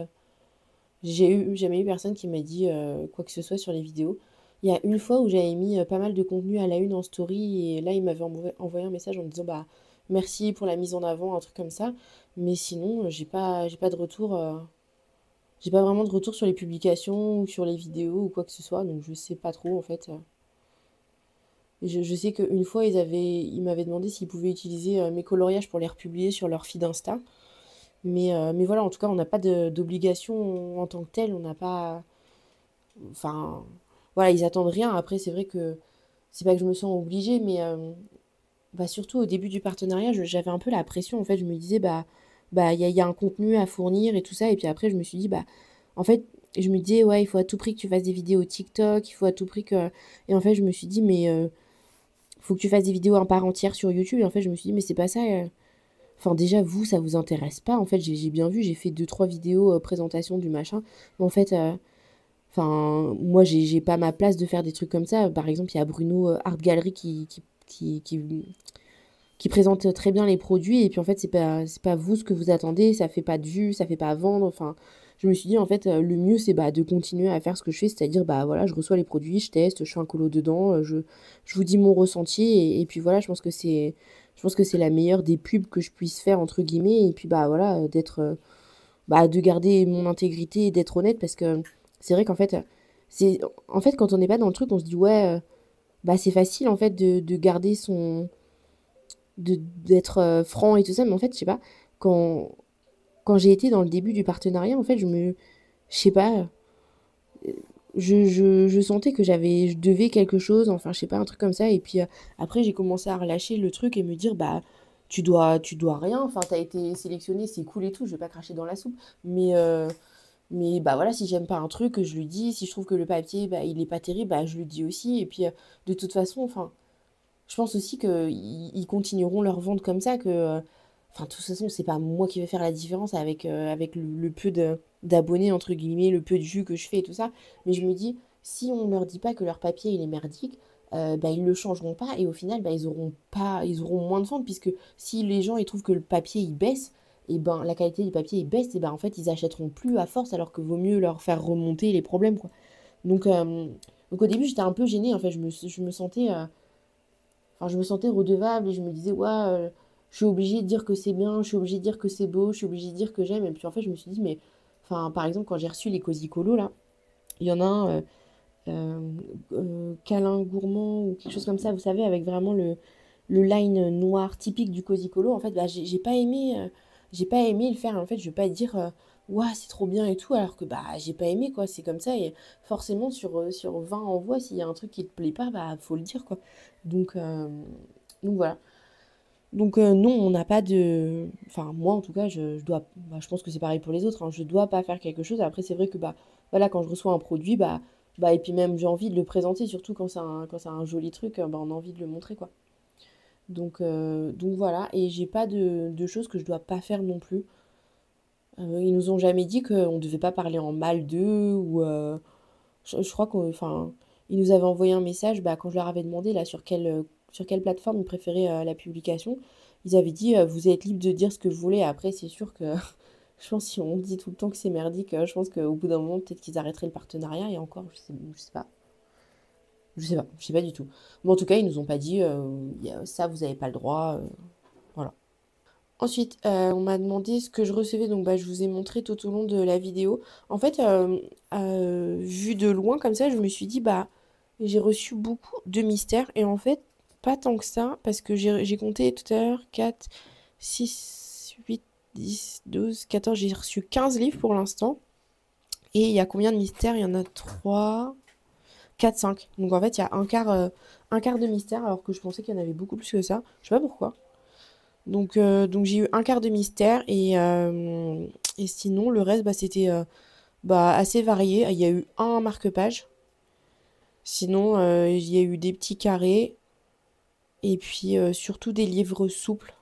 personne qui m'a dit quoi que ce soit sur les vidéos. Il y a une fois où j'avais mis pas mal de contenu à la une en story et là il m'avait envoyé un message en me disant bah merci pour la mise en avant, un truc comme ça. Mais sinon, j'ai pas de retour, j'ai pas vraiment de retour sur les publications ou sur les vidéos ou quoi que ce soit, donc je sais pas trop en fait. Je sais qu'une fois ils m'avaient demandé s'ils pouvaient utiliser mes coloriages pour les republier sur leur feed Insta. Mais voilà, en tout cas, on n'a pas d'obligation en tant que telle, on n'a pas. Enfin, voilà, ils attendent rien. Après, c'est vrai que c'est pas que je me sens obligée, mais bah, surtout au début du partenariat, j'avais un peu la pression. En fait, je me disais, il y a un contenu à fournir et tout ça. Et puis après, je me suis dit, bah, en fait, je me disais, ouais, il faut à tout prix que tu fasses des vidéos TikTok, il faut à tout prix que. Et en fait, je me suis dit, mais faut que tu fasses des vidéos en part entière sur YouTube. Et en fait, je me suis dit, mais c'est pas ça. Enfin, déjà, vous, ça vous intéresse pas. En fait, j'ai bien vu, j'ai fait deux trois vidéos présentation du machin. Mais en fait, enfin, moi, j'ai pas ma place de faire des trucs comme ça. Par exemple, il y a Bruno Art Gallery qui présente très bien les produits. Et puis, en fait, c'est pas vous ce que vous attendez. Ça fait pas de vues, ça fait pas vendre. Enfin, je me suis dit, en fait, le mieux, c'est bah, de continuer à faire ce que je fais. C'est-à-dire, bah voilà, je reçois les produits, je teste, je fais un colo dedans, je vous dis mon ressenti. Et puis voilà, je pense que c'est la meilleure des pubs que je puisse faire, entre guillemets. Et puis, bah voilà, bah, de garder mon intégrité et d'être honnête parce que c'est vrai qu'en fait, en fait, quand on n'est pas dans le truc, on se dit, ouais, bah, c'est facile, en fait, de garder d'être franc et tout ça. Mais en fait, je sais pas, quand, quand j'ai été dans le début du partenariat, en fait, je sais pas, je sentais que je devais quelque chose, enfin, je sais pas, un truc comme ça. Et puis après, j'ai commencé à relâcher le truc et me dire, bah, tu dois rien, enfin, t'as été sélectionné, c'est cool et tout, je vais pas cracher dans la soupe. Mais, bah voilà, si j'aime pas un truc, je lui dis. Si je trouve que le papier, bah, il est pas terrible, bah, je lui dis aussi. Et puis, de toute façon, enfin, je pense aussi qu'ils continueront leur vente comme ça, que, enfin, de toute façon, c'est pas moi qui vais faire la différence avec le peu d'abonnés, entre guillemets, le peu de vues que je fais et tout ça. Mais je me dis, si on leur dit pas que leur papier, il est merdique, bah, ils le changeront pas et au final, bah, ils auront moins de ventes puisque si les gens ils trouvent que le papier il baisse, et ben la qualité du papier il baisse, et ben en fait ils achèteront plus à force alors que vaut mieux leur faire remonter les problèmes quoi. Donc, donc au début j'étais un peu gênée en fait, je me sentais, enfin je me sentais redevable et je me disais ouais, je suis obligée de dire que c'est bien, je suis obligée de dire que c'est beau, je suis obligée de dire que j'aime et puis en fait je me suis dit mais, enfin par exemple quand j'ai reçu les Cozy Colo là, il y en a un, câlin gourmand ou quelque chose comme ça, vous savez, avec vraiment le line noir typique du Cozy Colo. En fait, bah, j'ai pas aimé le faire. En fait, je vais pas dire ouah, c'est trop bien et tout, alors que bah j'ai pas aimé quoi. C'est comme ça et forcément sur 20 envois, s'il y a un truc qui te plaît pas, bah faut le dire quoi. Donc, euh, donc voilà. Donc non, on n'a pas de... Enfin, moi en tout cas, je dois... bah, je pense que c'est pareil pour les autres, hein, je dois pas faire quelque chose. Après, c'est vrai que bah, voilà, quand je reçois un produit, et puis même j'ai envie de le présenter, surtout quand c'est un joli truc, bah, on a envie de le montrer, quoi. Donc voilà, et j'ai pas de choses que je dois pas faire non plus. Ils nous ont jamais dit qu'on devait pas parler en mal d'eux, ou... je crois qu'on... Enfin, ils nous avaient envoyé un message, bah, quand je leur avais demandé là sur quelle plateforme ils préféraient la publication. Ils avaient dit vous êtes libre de dire ce que vous voulez. Après, c'est sûr que je pense si on dit tout le temps que c'est merdique, je pense qu'au bout d'un moment, peut-être qu'ils arrêteraient le partenariat. Et encore, je sais pas. Je sais pas du tout. Mais en tout cas, ils nous ont pas dit ça, vous avez pas le droit. Voilà. Ensuite, on m'a demandé ce que je recevais, donc bah, je vous ai montré tout au long de la vidéo. En fait, vu de loin comme ça, je me suis dit, bah, j'ai reçu beaucoup de mystères, et en fait, pas tant que ça, parce que j'ai compté tout à l'heure 4, 6, 8, 10, 12, 14, j'ai reçu 15 livres pour l'instant. Et il y a combien de mystères? Il y en a 3, 4, 5. Donc en fait, il y a un quart de mystère, alors que je pensais qu'il y en avait beaucoup plus que ça. Je sais pas pourquoi. Donc j'ai eu un quart de mystère et sinon le reste bah, c'était bah, assez varié. Il y a eu un marque-page. Sinon il y a eu des petits carrés et puis surtout des livres souples.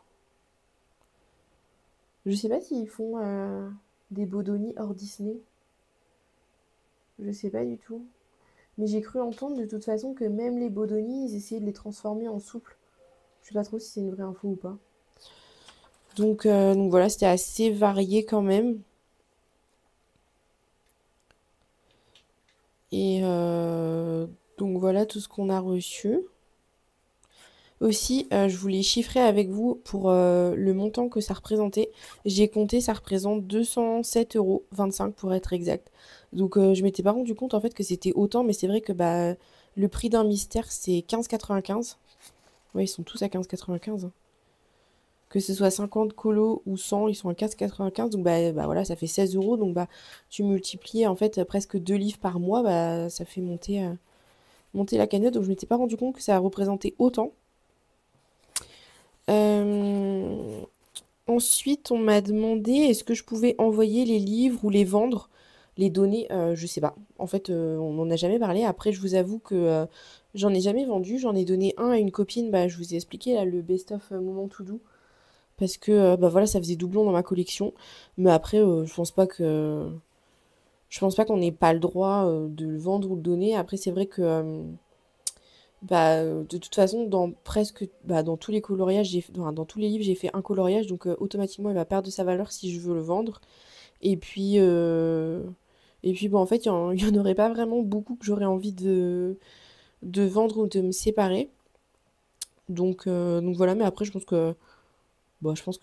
Je sais pas s'ils font des Bodoni hors Disney. Je sais pas du tout. Mais j'ai cru entendre de toute façon que même les Bodoni, ils essayaient de les transformer en souples. Je sais pas trop si c'est une vraie info ou pas. Donc voilà, c'était assez varié quand même. Et donc voilà tout ce qu'on a reçu. Aussi, je voulais chiffrer avec vous pour le montant que ça représentait. J'ai compté, ça représente 207,25 € pour être exact. Donc je m'étais pas rendu compte en fait que c'était autant, mais c'est vrai que bah, le prix d'un mystère c'est 15,95. Ouais, ils sont tous à 15,95, hein. Que ce soit 50 colos ou 100, ils sont à 15,95. Donc bah voilà, ça fait 16 €. Donc bah tu multiplies en fait presque 2 livres par mois, bah ça fait monter la cagnotte. Donc je m'étais pas rendu compte que ça représentait autant. Euh, Ensuite, on m'a demandé est-ce que je pouvais envoyer les livres ou les vendre, les donner. Je sais pas. En fait, on n'en a jamais parlé. Après, je vous avoue que j'en ai jamais vendu. J'en ai donné un à une copine. Bah, je vous ai expliqué là, le best-of Moment tout doux. Parce que bah voilà, ça faisait doublon dans ma collection. Mais après, je pense pas qu'on ait pas le droit de le vendre ou le donner. Après, c'est vrai que de toute façon, dans tous les coloriages, dans tous les livres, j'ai fait un coloriage, donc automatiquement, il va perdre de sa valeur si je veux le vendre. Et puis, en fait, il y en aurait pas vraiment beaucoup que j'aurais envie de vendre ou de me séparer. Donc voilà, mais après, je pense que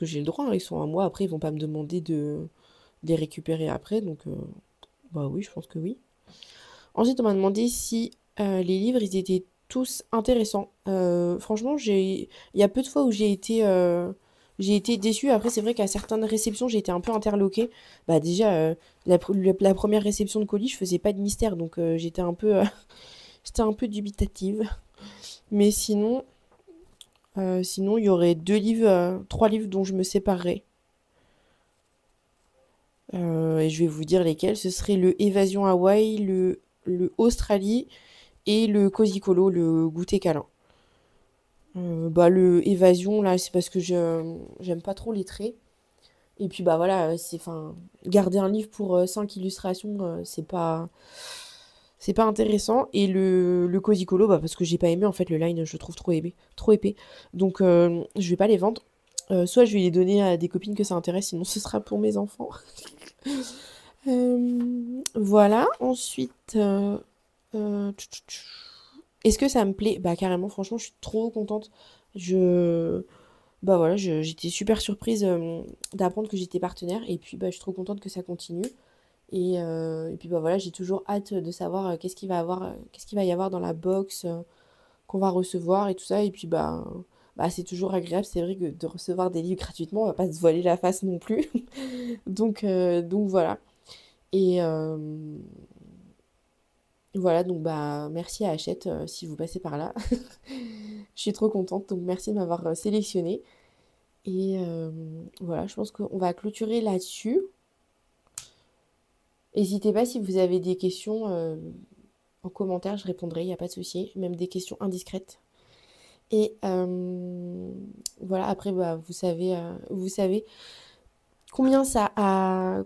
j'ai le droit, hein, ils sont à moi. Après, ils vont pas me demander de les récupérer après, donc bah oui, je pense que oui. Ensuite, on m'a demandé si les livres, ils étaient tous intéressants. Franchement, il y a peu de fois où j'ai été déçue. Après, c'est vrai qu'à certaines réceptions, j'ai été un peu interloquée. Bah déjà, la première réception de colis, je faisais pas de mystère, donc j'étais un peu, j'étais un peu dubitative. Mais sinon, il y aurait trois livres dont je me séparerais. Et je vais vous dire lesquels. Ce serait le Évasion Hawaï, le Australie et le Cozy Colo, le goûter câlin. Bah, le Évasion, là, c'est parce que j'aime pas trop les traits. Et puis, bah voilà, enfin, garder un livre pour 5 illustrations, c'est pas intéressant. Et le Cozy Colo, bah, parce que j'ai pas aimé en fait le line, je le trouve trop épais, trop épais. Donc je vais pas les vendre. Soit je vais les donner à des copines que ça intéresse, sinon ce sera pour mes enfants. Voilà, ensuite, est-ce que ça me plaît? Bah carrément, franchement, je suis trop contente. Je, Bah voilà, j'étais super surprise d'apprendre que j'étais partenaire et puis bah je suis trop contente que ça continue. Et puis bah voilà, j'ai toujours hâte de savoir qu'est-ce qu'il va y avoir dans la box qu'on va recevoir et tout ça. Et puis bah c'est toujours agréable, c'est vrai que de recevoir des livres gratuitement, on va pas se voiler la face non plus. Donc voilà. Et voilà, donc bah merci à Hachette si vous passez par là. Je suis trop contente, donc merci de m'avoir sélectionnée. Et voilà, je pense qu'on va clôturer là-dessus. N'hésitez pas si vous avez des questions en commentaire, je répondrai, il n'y a pas de souci. Même des questions indiscrètes. Et voilà, après, bah, vous savez combien ça a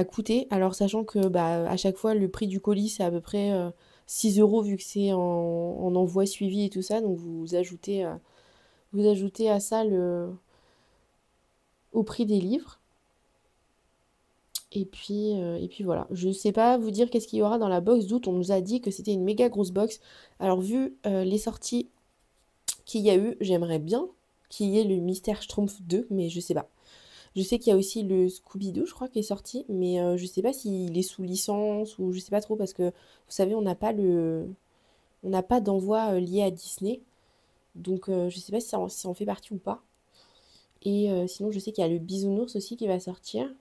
coûté. Alors, sachant que bah, à chaque fois, le prix du colis, c'est à peu près 6 euros vu que c'est en envoi suivi et tout ça. Donc, vous ajoutez à ça au prix des livres. Et puis voilà. Je sais pas vous dire qu'est-ce qu'il y aura dans la box d'août. On nous a dit que c'était une méga grosse box. Alors, vu les sorties qu'il y a eu, j'aimerais bien qu'il y ait le Mystère Schtroumpf 2, mais je sais pas. Je sais qu'il y a aussi le Scooby-Doo, je crois, qui est sorti, mais je sais pas s'il est sous licence ou je sais pas trop parce que vous savez, on n'a pas d'envoi lié à Disney, donc je sais pas si ça en fait partie ou pas. Et sinon, je sais qu'il y a le Bisounours aussi qui va sortir,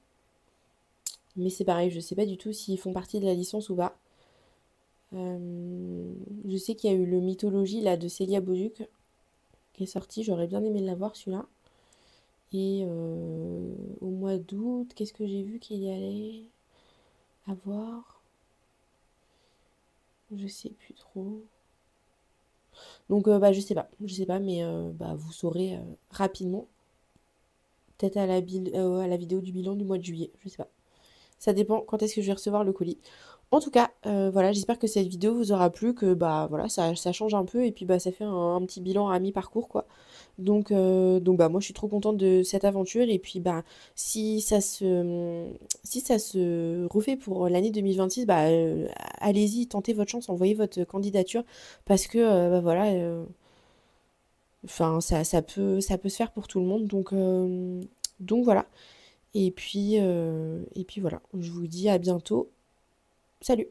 mais c'est pareil, je sais pas du tout s'ils font partie de la licence ou pas. Je sais qu'il y a eu le Mythologie là de Célia Boduc qui est sorti, j'aurais bien aimé l'avoir celui-là. Et au mois d'août, qu'est-ce que j'ai vu qu'il y allait avoir? Je sais plus trop. Donc bah je sais pas, mais bah vous saurez rapidement. Peut-être à la vidéo du bilan du mois de juillet, je sais pas. Ça dépend quand est-ce que je vais recevoir le colis. En tout cas, voilà, j'espère que cette vidéo vous aura plu, que bah voilà, ça change un peu et puis bah ça fait un petit bilan à mi-parcours quoi. Donc bah moi je suis trop contente de cette aventure et puis bah si ça se refait pour l'année 2026, bah allez-y, tentez votre chance, envoyez votre candidature parce que bah voilà, enfin ça peut se faire pour tout le monde donc voilà. Et puis voilà, je vous dis à bientôt. Salut!